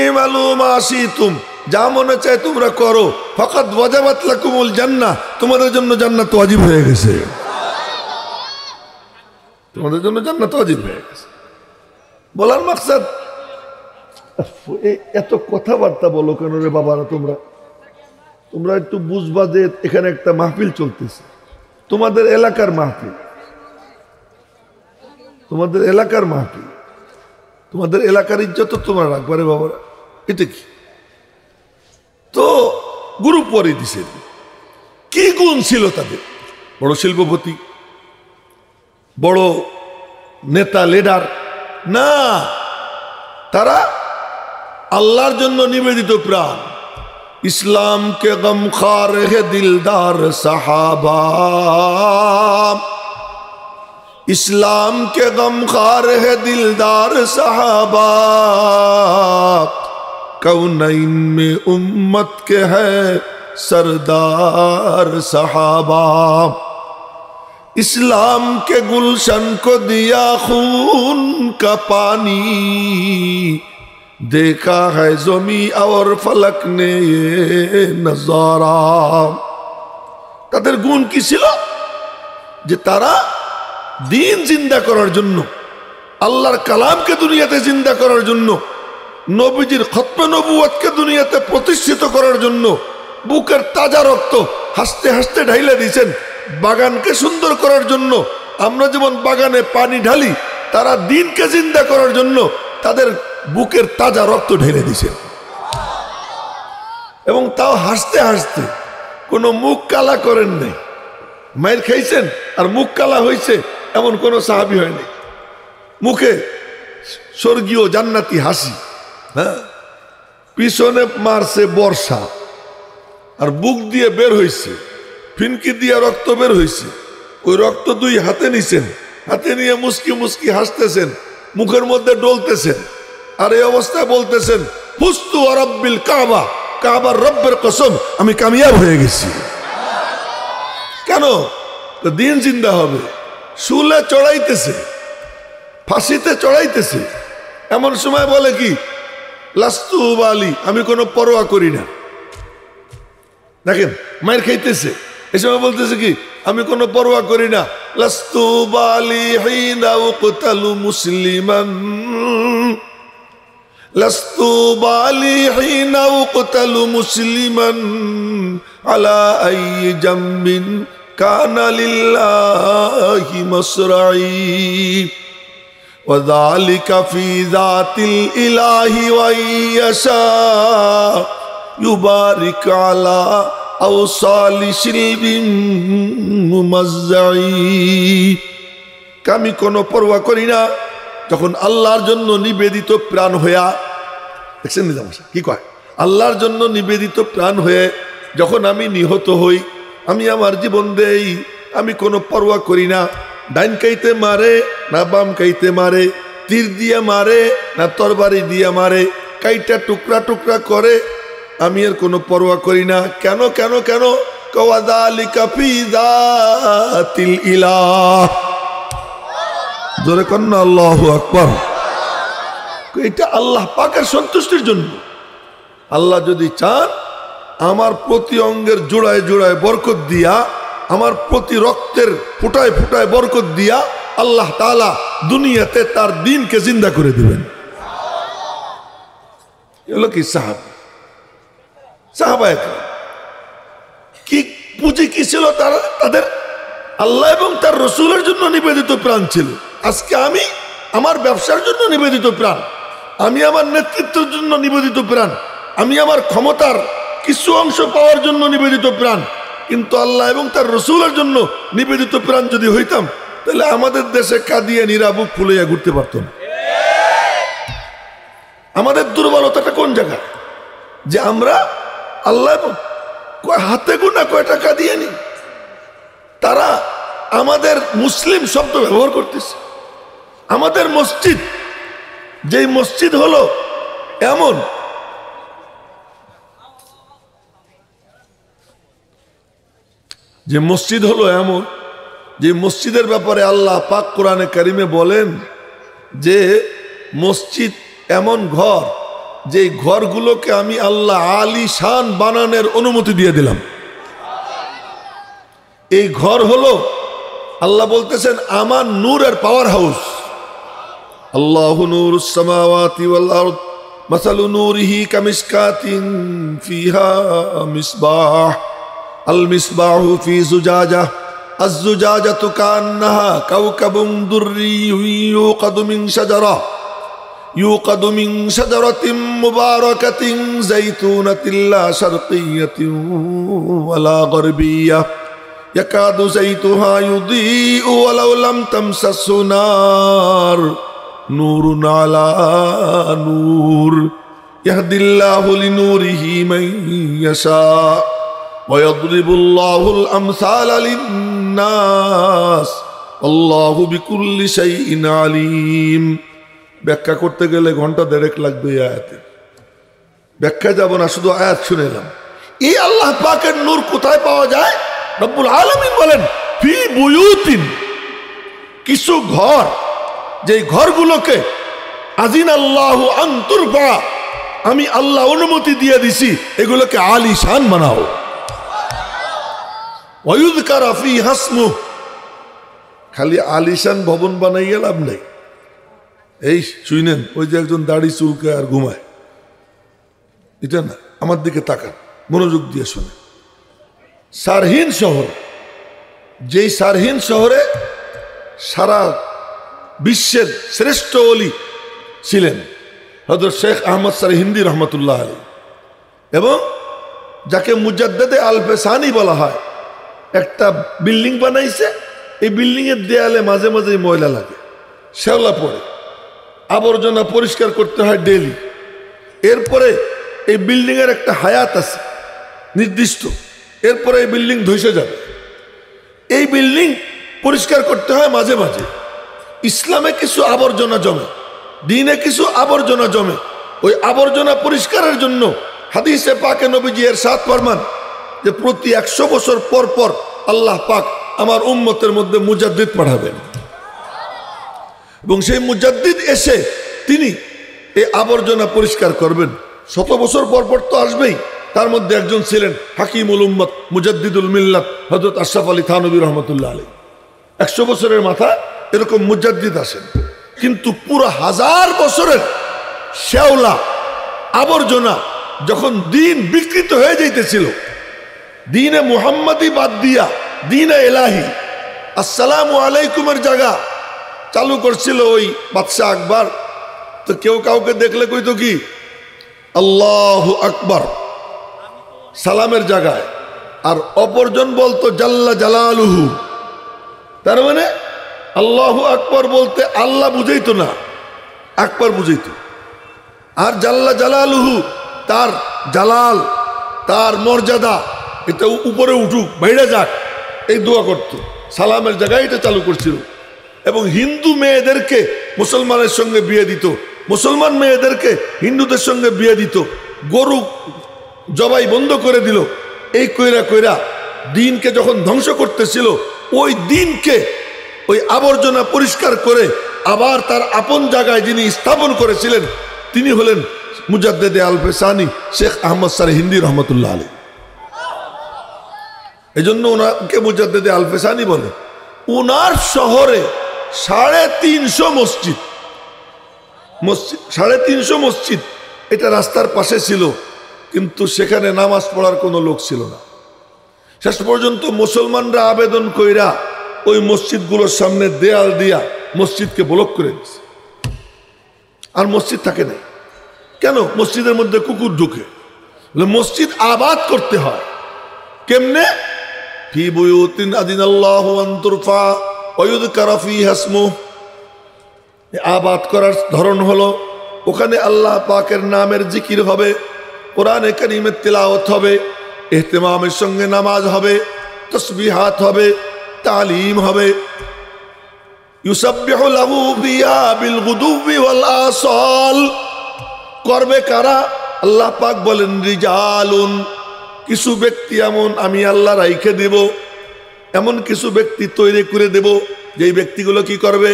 ইমালু মা শিতুম, যা মনে চায় তোমরা করো, ফাকাদ ওয়াজাবাত লাকুমুল জান্নাহ, তোমাদের জন্য জান্নাত ওয়াজিব হয়ে গেছে, তোমাদের জন্য জান্নাত ওয়াজিব হয়ে গেছে। বলার মাকসাদ, এত কথাবার্তা বলো কেন রে বাবারা, তোমরা একটু বুঝবা যে এখানে একটা মাহফিল চলতেছে, তোমাদের এলাকার মাহফিল, তোমাদের এলাকার মাহফিল, তোমাদের এলাকার ইজ্জত তোমরা রাখবারে বাবারা, এটা কি? তো গ্রুপ পরে দিছে, কি গুণ ছিল তাদের? বড় শিল্পপতি, বড় নেতা, লিডার না, তারা আল্লাহর জন্য নিবেদিত প্রাণ। ইসলাম কে গমখার হে দিলদার সাহাবা, इस्लाम के गमखार है दिलदार सहाबा, कौनैन में उम्मत के है सरदार सहाबा, इस्लाम के गुलशन को दिया खून का पानी, देखा है ज़मी और फलक ने ये नजारा। তাদের গুণ কি ছিল? যে তারা দিন জিন্দা করার জন্য, আল্লাহর কালামকে দুনিয়াতে জিন্দা করার জন্য, নবীজির খতমে নবুয়তকে দুনিয়াতে প্রতিষ্ঠিত করার জন্য বুকের তাজা রক্ত হাসতে হাসতে ঢাইলা দিয়েছেন। বাগানকে সুন্দর করার জন্য আমরা যেমন বাগানে পানি ঢালি, তারা দিনকে জিন্দা করার জন্য তাদের বুকের তাজা রক্ত ঢেলে দিয়েছেন, এবং তাও হাসতে হাসতে, কোনো মুখ কালা করেন নাই। মায়ের খাইছেন আর মুখ কালা হয়েছে এমন কোন সাহাবী হয়নি, মুখে স্বর্গীয় জান্নাতি হাসি। হ্যাঁ, পিছনে মারছে বর্ষা আর বুক দিয়ে বের হয়েছে, ফিনকি দিয়ে রক্ত বের হয়েছে, ওই রক্ত 2 হাতে নিছেন, হাতে নিয়ে মুস্কি মুস্কি হাসতেছেন, মুখের মধ্যে ডলতেছেন, আর এই অবস্থায় বলতেছেন ফুস্তু ওয়া রাব্বিল কাবা, কাবার রব্বের কসম আমি কামিয়াব হয়ে গেছি। কেন? দিন জিন্দা হবে। শুলে চড়াইতেছে, ফাঁসিতে চড়াইতেছে, এমন সময় বলে কি লাস্তু বালি, আমি কোনো পরোয়া করি না। দেখেন মায়ের খাইতেছে, এই সময় বলতেছে কি আমি কোনো পরোয়া করি না। লাস্তু বালি হিনা উকতালু মুসলিমান, লাস্তু বালি হিনা উকতালু মুসলিমান আলা আই জামবিন কানা লিল্লাহি মাসরাই, ওয়া যালিকা ফি যাতিল ইলাহি ওয়া ইয়াশা ইউবারিক আলা আওসালি শিলবিন মুমাজ্জাই। আমি কোনো পরোয়া করি না যখন আল্লাহর জন্য নিবেদিত প্রাণ হইয়া, দেখছেন নিজামশা কি কয়, আল্লাহর জন্য নিবেদিত প্রাণ হয়ে যখন আমি নিহত হই, আমি আমার জীবন দেই, আমি কোনো পরোয়া করি না। ডাইন কাইতে মারে না বাম কাইতে মারে, তীর দিয়ে মারে না তরবারি দিয়ে মারে, কাইটা টুকরা টুকরা করে, আমি এর কোনো পরোয়া করি না। কেন কেন কেন? ওয়াযালিকা ফি যাতিল ইলাহ, জোরে কন্না আল্লাহু আকবার। এটা আল্লাহ পাকের সন্তুষ্টির জন্য। আল্লাহ যদি চান আমার প্রতি অঙ্গের জোড়ায় জোড়ায় বরকত দিয়া, আমার প্রতি রক্তের ফুটায় ফুটায় বরকত দিয়া আল্লাহ তাআলা দুনিয়াতে তার দ্বীনকে জিন্দা করে দিবেন। এগুলো কি সাহাবায়ে কেরাম কি পুঁজি কি ছিল? তাদের আল্লাহ এবং তার রসুলের জন্য নিবেদিত প্রাণ ছিল। আজকে আমি আমার ব্যবসার জন্য নিবেদিত প্রাণ, আমি আমার নেতৃত্বের জন্য নিবেদিত প্রাণ, আমি আমার ক্ষমতার কিছু অংশ পাওয়ার জন্য নিবেদিত প্রাণ, কিন্তু আল্লাহ এবং তার রসুলের জন্য নিবেদিত প্রাণ যদি হইতাম তাহলে আমাদের দেশে কাদিয়ানীরা বুক ফুলাইয়া ঘুরতে পারত না। আমাদের দুর্বলতাটা কোন জায়গায় যে আমরা আল্লাহ হাতে গোনা কয়টা কাদিয়ানী, তারা আমাদের মুসলিম শব্দ ব্যবহার করতেছে। আমাদের মসজিদ, যেই মসজিদ হলো এমন যে মসজিদ হলো এমন যে মসজিদের ব্যাপারে আল্লাহ পাক কোরআনে কারিমে বলেন যে মসজিদ এমন ঘর, যে ঘরগুলোকে আমি আল্লাহ আলিশান বানানোর অনুমতি দিয়ে দিলাম। এই ঘর হলো আল্লাহ বলতেছেন আমার নূরের পাওয়ার হাউস। আল্লাহু নূরুস সামাওয়াতি ওয়াল আরদ মাসালু নূরিহি কামিশকাতিন ফিহা মিসবাহ আল মিসবাহু ফি জুজাজা আজ-জুজাজাতু কান্নাহা কাওকাবুন দুররিয়্যুন ইউকাদু মিন শাজারাতিন মুবারাকাতিন যাইতুনাতিন লা শারকিয়্যাতিন ওয়ালা গারবিয়্যাহ ইয়াকাদু যাইতুহা ইউদিউ ওয়ালাউ লাম তামসাসহু নার নূরুন আলা নূর ইয়াহদিল্লাহু লিনূরিহি মান ইয়াশা ওয়া ইয়াদরিবুল্লাহুল আমসালা লিন-নাস আল্লাহু বিকুল্লি শাইইন আলীম। ব্যাখ্যা করতে গেলে ঘন্টা দেড়েক লাগবে এই আয়াতে, ব্যাখ্যা যাব না, শুধু আয়াত শুনেলাম। এই আল্লাহ পাকের নূর কোথায় পাওয়া যায়? রব্বুল আলামিন বলেন ফি বুয়ুতিন, কিছু ঘর, যে ঘরগুলোকে আজিন আল্লাহু আন তুরফা, আমি আল্লাহ অনুমতি দিয়ে দিছি এগুলোকে আলিশান বানাও। ওয়া ইউযকারা ফিহা ইসমুহু, খালি আলিশান ভবন বানাইয়া লাভ নেই। এই শুনেন, ওই যে একজন দাড়ি চুলকে আর ঘুমায়, এটা না, আমার দিকে তাকান, মনোযোগ দিয়ে শোনে। সারহিন শহর, যেই সারহিন শহরে সারা বিশ্বের শ্রেষ্ঠ ওলি ছিলেন হযরত শেখ আহমদ সারহিন্দি রহমতুল্লাহ আলাইহি, এবং যাকে মুজাদ্দেদে আল-ফেসানি বলা হয়, একটা বিল্ডিং বানাইছে। এই বিল্ডিং এর দেয়ালে মাঝে মাঝে ময়লা লাগে, শ্যাওলা পড়ে, আবর্জনা পরিষ্কার করতে হয় ডেইলি। এরপরে এই বিল্ডিং এর একটা হায়াত আছে নির্দিষ্ট, এরপরে এই বিল্ডিং ধসে যাবে। এই বিল্ডিং পরিষ্কার করতে হয় মাঝে মাঝে। ইসলামে কিছু আবর্জনা জমে, দ্বীনে কিছু আবর্জনা জমে, ওই আবর্জনা পরিষ্কারের জন্য হাদিসে পাকে নবীজি ইরশাদ ফরমান যে প্রতি 100 বছর পর পর আল্লাহ পাক আমার উম্মতের মধ্যে মুজাদ্দিদ পাঠাবেন, এবং সেই মুজাদ্দিদ এসে তিনি এই আবর্জনা পরিষ্কার করবেন। 100 বছর পর পর তো আসবেই। তার মধ্যে একজন ছিলেন হাকিমুল উম্মত মুজাদ্দিদুল মিল্লাত হযরত আশরাফ আলী থানভী রহমতুল্লাহ আলাইহি। 100 বছরের মাথা এরকম মুজাদ্দিদ আসেন, কিন্তু পুরো 1000 বছরের শ্যাওলা আবর্জনা যখন দিন বিকৃত হয়ে যাইতেছিল, দিনে মুহাম্মাদি বাদ দিয়া দিনে এলাহি আসসালামু আলাইকুমের জায়গা চালু করছিল ওই বাদশাহ আকবর। তো কেউ কাউকে দেখলে কইতো কি আল্লাহু আকবার সালামের জায়গায়, আর অপরজন বলতো জাল্লা জালালুহু। তার মানে আল্লাহু আকবার বলতে আল্লাহ বুঝাইতো না, আকবার বুঝাইতো। আর জাল্লা জালালুহু তার জালাল, তার মর্যাদা, এটা উপরে উঠুক, বাইরে যাক, এই দোয়া করতো। সালামের জায়গায় এটা চালু করছিল। এবং হিন্দু মেয়েদেরকে মুসলমানের সঙ্গে বিয়ে দিত, মুসলমান মেয়েদেরকে হিন্দুদের সঙ্গে বিয়ে দিত, গরু জবাই বন্ধ করে দিল। এই কইরা কইরা দিনকে যখন ধ্বংস করতেছিল, ওই দিনকে ওই আবর্জনা পরিষ্কার করে আবার তার আপন জায়গায় যিনি স্থাপন করেছিলেন তিনি হলেন মুজাদ্দেদে আল-ফেসানি শেখ আহমদ সারহিন্দি রহমতুল্লাহ আলাইহি। এই জন্য ওনাকে মুজাদ্দেদে আল-ফেসানি বলে। উনার শহরে 350 মসজিদ, 350 মসজিদ, এটা রাস্তার পাশে ছিল, কিন্তু সেখানে নামাজ পড়ার কোনো লোক ছিল না। শেষ পর্যন্ত মুসলমানরা আবেদন কইরা ওই মসজিদগুলোর সামনে দেয়াল দিয়া মসজিদকে ব্লক করে দিচ্ছে, আর মসজিদ থাকে নাই। কেন মসজিদের মধ্যে কুকুর ঢুকে? মসজিদ আবাদ করতে হয়। কেমনে? ফি বুয়ুতিন আযিনাল্লাহু আন তুরফা ওয়া ইউযকারা ফীহা ইসমুহু। আবাদ করার ধরন হলো ওখানে আল্লাহ পাকের নামের জিকির হবে, কোরআনে কারীমের তিলাওয়াত হবে, ইহতিমামের সঙ্গে নামাজ হবে, তাসবিহাত হবে, তালিম হবে। ইউসাব্বিহু লাহু ফিহা বিল গুদুবি ওয়াল আসাল। করবে কারা? আল্লাহ পাক বলেন রিজালুন, কিছু ব্যক্তি এমন আমি আল্লাহ রাইখে দেব, এমন কিছু ব্যক্তি তৈরি করে দেব যেই ব্যক্তিগুলো কি করবে?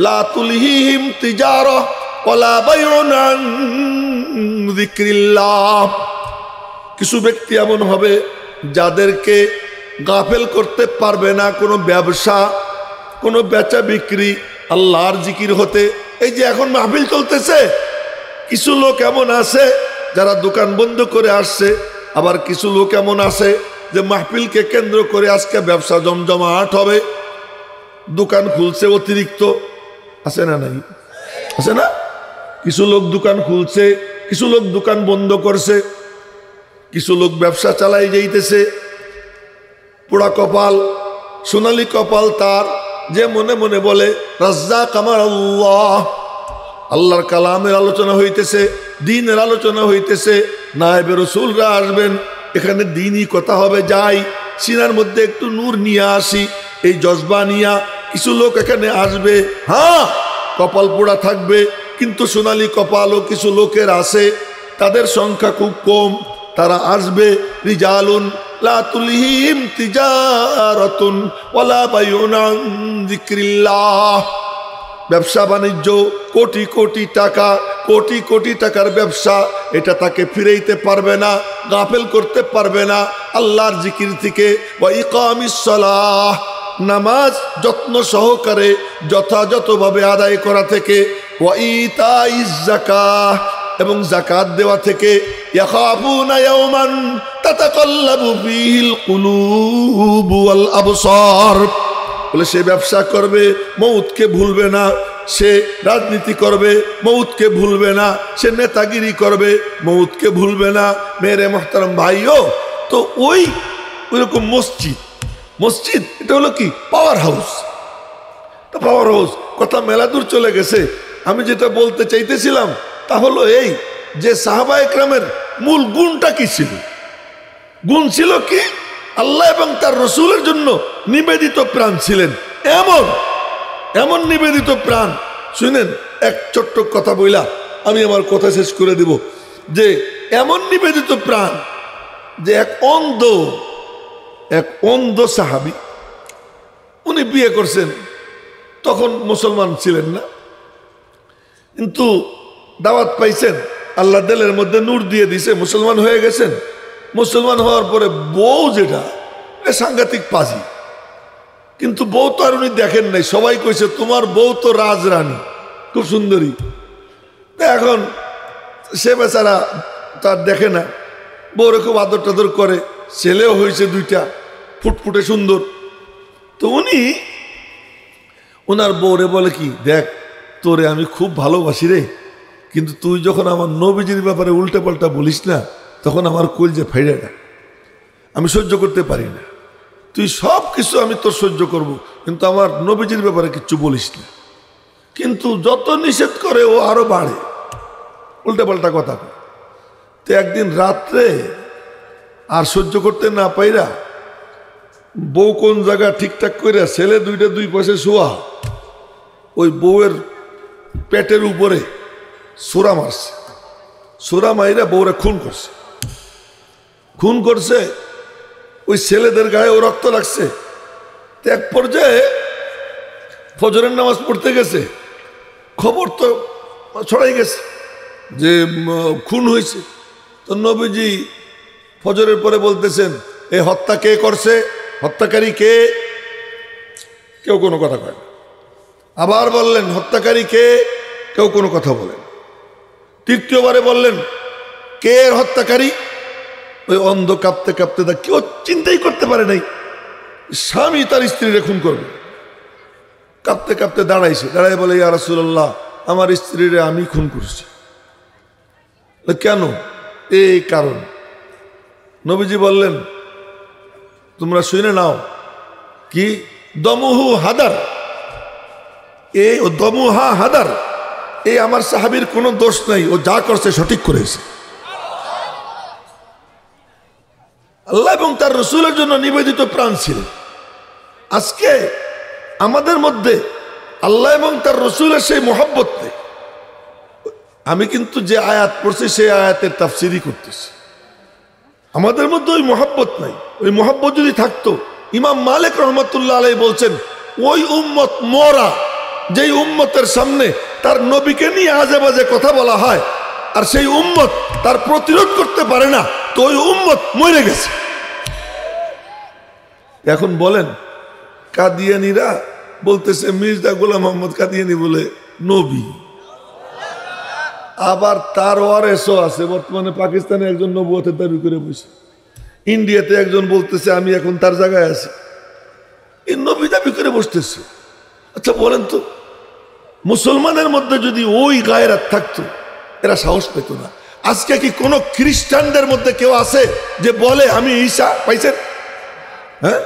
লা তুলহিহিম তিজারাহ ওয়ালা বাইউন আন যিকরিল্লাহ। কিছু ব্যক্তি এমন হবে যাদেরকে গাফেল করতে পারবে না কোনো ব্যবসা, কোনো বেচা বিক্রি আল্লাহর জিকির হতে। এই যে এখন মাহফিল চলতেছে, কিছু লোক এমন আছে যারা দোকান বন্ধ করে আসছে, আবার কিছু লোক এমন আছে যে মাহফিলকে কেন্দ্র করে আজকে ব্যবসা জমজমাট হবে, দোকান খুলছে অতিরিক্ত। আছে না? নাই? আছে না? কিছু লোক দোকান খুলছে, কিছু লোক দোকান বন্ধ করছে, কিছু লোক ব্যবসা চালাই যাইতেছে। পোড়া কপাল, সোনালী কপাল তার যে মনে মনে বলে রাজ্জাক আমার আল্লাহ। আল্লাহর কালামের আলোচনা হইতেছে, দ্বীনের আলোচনা হইতেছে, নায়েবে রাসূলরা আসবেন, এখানে দ্বীনি কথা হবে, যাই সিনার মধ্যে একটু নূর নিয়ে আসি, এই জজবা নিয়া কিছু লোক এখানে আসবে। হ্যাঁ, কপাল পোড়া থাকবে, কিন্তু সোনালী কপালও কিছু লোকের আছে, তাদের সংখ্যা খুব কম, তারা আসবে। রিজালুন লা তুলহিহিম তিজারাতুন ওয়ালা বাইউন আন যিকরিল্লাহ। ব্যবসা বাণিজ্য কোটি কোটি টাকা, কোটি কোটি টাকার ব্যবসা, এটা তাকে ফিরাইতে পারবে না, গাফেল করতে পারবে না আল্লাহর জিকির থেকে। ওয়া ইকামিস সালাহ, নামাজ যত্ন সহকারে যথাযথভাবে আদায় করা থেকে। ওয়া ইতাইজ যাকাহ, এবং যাকাত দেওয়া থেকে। ইয়াখাফুনা ইয়াওমান তাতাকাল্লাবু ফীহিল কুলুবু ওয়াল আবসার। বলে সে ব্যবসা করবে, মৌতকে ভুলবে না। সে রাজনীতি করবে, মৌতকে ভুলবে না। সে নেতাগিরি করবে, মৌতকে ভুলবে না। মেরে মোহতারাম ভাইও, তো ওইরকম মসজিদ, মসজিদ এটা হলো কি? Power house. তো পাওয়ার হাউস কথা মেলা দূর চলে গেছে। আমি যেটা বলতে চাইতেছিলাম তা হলো এই যে সাহাবা একরামের মূল গুণটা কি ছিল? গুণ ছিল কি? আল্লাহ এবং তার রসুলের জন্য নিবেদিত প্রাণ ছিলেন। এমন এমন নিবেদিত প্রাণ, শুনেন এক ছোট্ট কথা বইলা আমি আমার কথা শেষ করে দিব, যে এমন নিবেদিত প্রাণ যে এক অন্ধ সাহাবী, উনি বিয়ে করছেন, তখন মুসলমান ছিলেন না, কিন্তু দাওয়াত পাইছেন, আল্লাহ দিলের মধ্যে নূর দিয়ে দিছে, মুসলমান হয়ে গেছেন। মুসলমান হওয়ার পরে বউ যেটা সাংঘাতিক পাজি, কিন্তু বউ তো আর উনি দেখেন নাই। সবাই কইছে তোমার বউ তো রাজরানী, খুব সুন্দরী। এখন সে বেচারা তার দেখে না, বউরে খুব আদর টাদর করে, ছেলেও হয়েছে দুইটা, ফুটফুটে সুন্দর। তো উনি ওনার বউরে বলে কি, দেখ তোরে আমি খুব ভালোবাসি রে, কিন্তু তুই যখন আমার নবীজির ব্যাপারে উল্টে পাল্টা বলিস না, তখন আমার কলজে ফাইড়ে না, আমি সহ্য করতে পারি না। তুই সব কিছু আমি তোর সহ্য করব, কিন্তু আমার নবীজির ব্যাপারে কিচ্ছু বলিস না। কিন্তু যত নিষেধ করে ও আরো বাড়ে, উল্টে পাল্টা কথা। তো একদিন রাত্রে আর সহ্য করতে না পাইরা বউ কোন জায়গা ঠিকঠাক করে ছেলে দুইটা দুই পাশে শোয়া, ওই বউয়ের পেটের উপরে সোরা মারছে। সোরা মাইরা বউরা খুন করছে। ওই ছেলেদের গায়ে ও রক্ত লাগছে। এক পর্যায়ে ফজরের নামাজ পড়তে গেছে, খবর তো ছড়াই গেছে যে খুন হয়েছে। তো নবীজি ফজরের পরে বলতেছেন, এ হত্যা কে করছে, হত্যাকারী কে? কেউ কোনো কথা কয় না। আবার বললেন হত্যাকারী কে? কেউ কোনো কথা বলেন। তৃতীয়বারে বললেন কে হত্যাকারী? ওই অন্ধ কাঁপতে কাঁপতে, কেউ চিন্তাই করতে পারে নাই স্বামী তার স্ত্রীরে খুন করবে। কাঁপতে কাঁপতে দাঁড়াইছে, দাঁড়াই বলে ইয়া রাসূলুল্লাহ, আমার স্ত্রীরে আমি খুন করছি। কেন? এই কারণ। নবীজি বললেন, তোমরা শুনে নাও, কি দমুহু হাদার, এই দমুহা হাদার, এই আমার সাহাবীর কোনো দোষ নাই, ও যা করছে সঠিক করেছে। আল্লাহ এবং তার রসুলের জন্য নিবেদিত প্রাণ ছিল। আজকে আমাদের মধ্যে আল্লাহ এবং তার রসুলের সেই মোহাব্বত নেই। আমি কিন্তু যে আয়াত পড়ছি সেই আয়াতের তাফসিরই করতেছি। আমাদের মধ্যে ওই মোহাব্বত নাই। ওই মোহাব্বত যদি থাকতো, ইমাম মালিক রহমতুল্লাহ আলাইহি বলছেন, ওই উম্মত মরা, যেই উম্মতের সামনে তার নবীকে নিয়ে আজে বাজে কথা বলা হয়, আর সেই উম্মত তার প্রতিরোধ করতে পারে না, তো ওই উম্মত মরে গেছে। এখন বলেন, কাদিয়ানীরা বলতেছে মির্জা গোলাম মোহাম্মদ কাদিয়ানী বলে নবী, আবার তার ওয়ারেসও আছে। বর্তমানে পাকিস্তানে একজন নবুয়তের দাবি করে বসে, ইন্ডিয়াতে একজন বলতেছে আমি এখন তার জায়গায় আছি, এই নবী দাবি করে বসতেছে। আচ্ছা বলেন তো, মুসলমানের মধ্যে যদি ওই গায়রাত থাকতো, এরা সাহস পেত না। আজকে কি কোনো খ্রিস্টানদের মধ্যে কেউ আছে যে বলে আমি ঈসা পাইছেন? হ্যাঁ,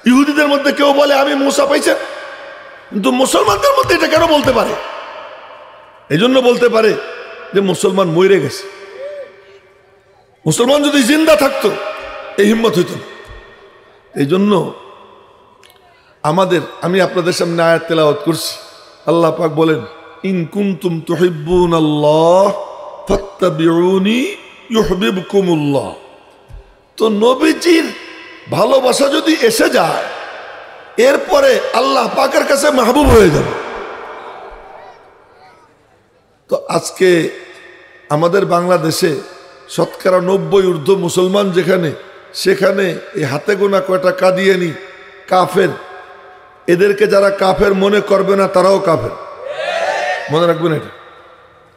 ইহুদিদের মধ্যে কেউ বলে আমি মুসা পাইছেন? কিন্তু মুসলমানদের মধ্যে এটা কেন বলতে পারে? এই জন্য বলতে পারে যে মুসলমান মরে গেছে। মুসলমান যদি জিন্দা থাকতো এই হিম্মত হইত না। এই জন্য আমাদের, আমি আপনাদের সামনে আয়াত তেলাওয়াত করছি। আল্লাহ পাক বলেন, ইন কুনতুম তুহিব্বুনাল্লাহ ফাত্তাবিউনি ইউহিব্বুকুমুল্লাহ। তো নবীজির ভালোবাসা যদি এসে যায়, এরপরে আল্লাহ পাকের কাছে মাহবুব হয়ে যাবে। তো আজকে আমাদের বাংলাদেশে শতকরা 90 ঊর্ধ্ব মুসলমান যেখানে, সেখানে এই হাতে গোনা কয়টা কাদিয়ানী কাফের, এদেরকে যারা কাফের মনে করবে না তারাও কাফের। মনে রাখবেন,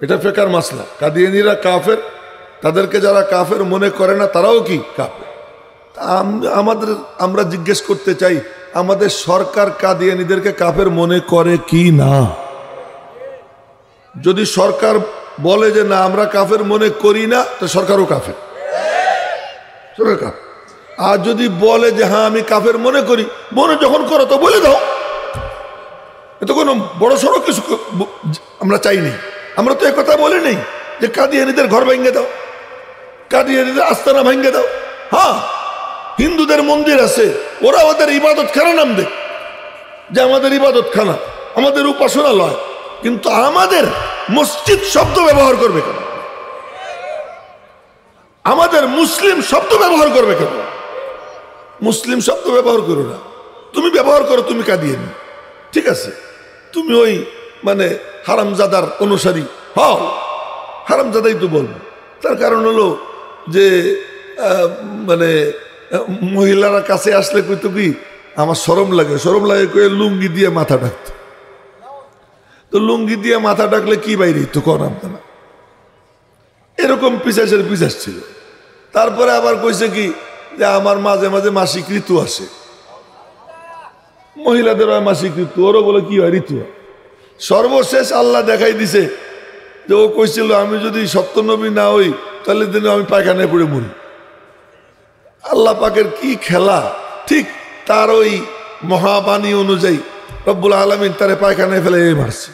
এটা ফেকার মাসলা। কাদিয়ানীরা কাফের, তাদেরকে যারা কাফের মনে করে না তারাও কি কাফের। আমরা জিজ্ঞেস করতে চাই, আমাদের সরকার কাদিয়ানীদেরকে কাফের মনে করে কি না? যদি সরকার বলে যে না আমরা কাফের মনে করি না, তো সরকারও কাফের, সরকার। আর যদি বলে যে হ্যাঁ আমি কাফের মনে করি, মনে যখন করো তো বলে দাও। এত কোনো বড় সড়ো কিছু আমরা চাইনি। আমরা তো একথা বলি নেই যে কাদিয়ানীদের ঘর ভেঙে দাও, কাদিয়ানীদের আস্তানা ভেঙে দাও। হ্যাঁ, হিন্দুদের মন্দির আছে, ওরা ওদের ইবাদত খানা নাম দেয় যে আমাদের ইবাদত খানা, আমাদের উপাসনালয়, কিন্তু আমাদের মসজিদ শব্দ ব্যবহার করবে কেন? আমাদের মুসলিম শব্দ ব্যবহার করবে কেন? মুসলিম শব্দ ব্যবহার করো না। তুমি ব্যবহার করো, তুমি কাদিয়ানী, ঠিক আছে, তুমি ওই মানে হারামজাদার অনুসারী হও, হারামজাদাই তো বলবো। তার কারণ হলো যে মানে মহিলারা কাছে আসলে কইতো কি আমার শরম লাগে, শরম লাগে কয়ে লুঙ্গি দিয়ে মাথা ঢাকতো। তো লুঙ্গি দিয়ে মাথা ডাকলে কি বাইরে তো করাম না, এরকম পিছাসের পিছাস ছিল। তারপরে আবার কইছে কি যে আমার মাঝে মাঝে মাসিক ঋতু আসে, মহিলাদের হয় মাসিক ঋতু, ওরও বলে কি হয় ঋতু। সর্বশেষ আল্লাহ দেখাই দিছে যে ও কইছিল আমি যদি সত্য নবী না হই তাহলে দিনে আমি পায়খানায় পড়ে মরি। আল্লাহ পাকের কি খেলা! ঠিক তার ওই মহাবাণী অনুযায়ী রব্বুল আলামিন তারে পায়খানায় ফেলে মারছে।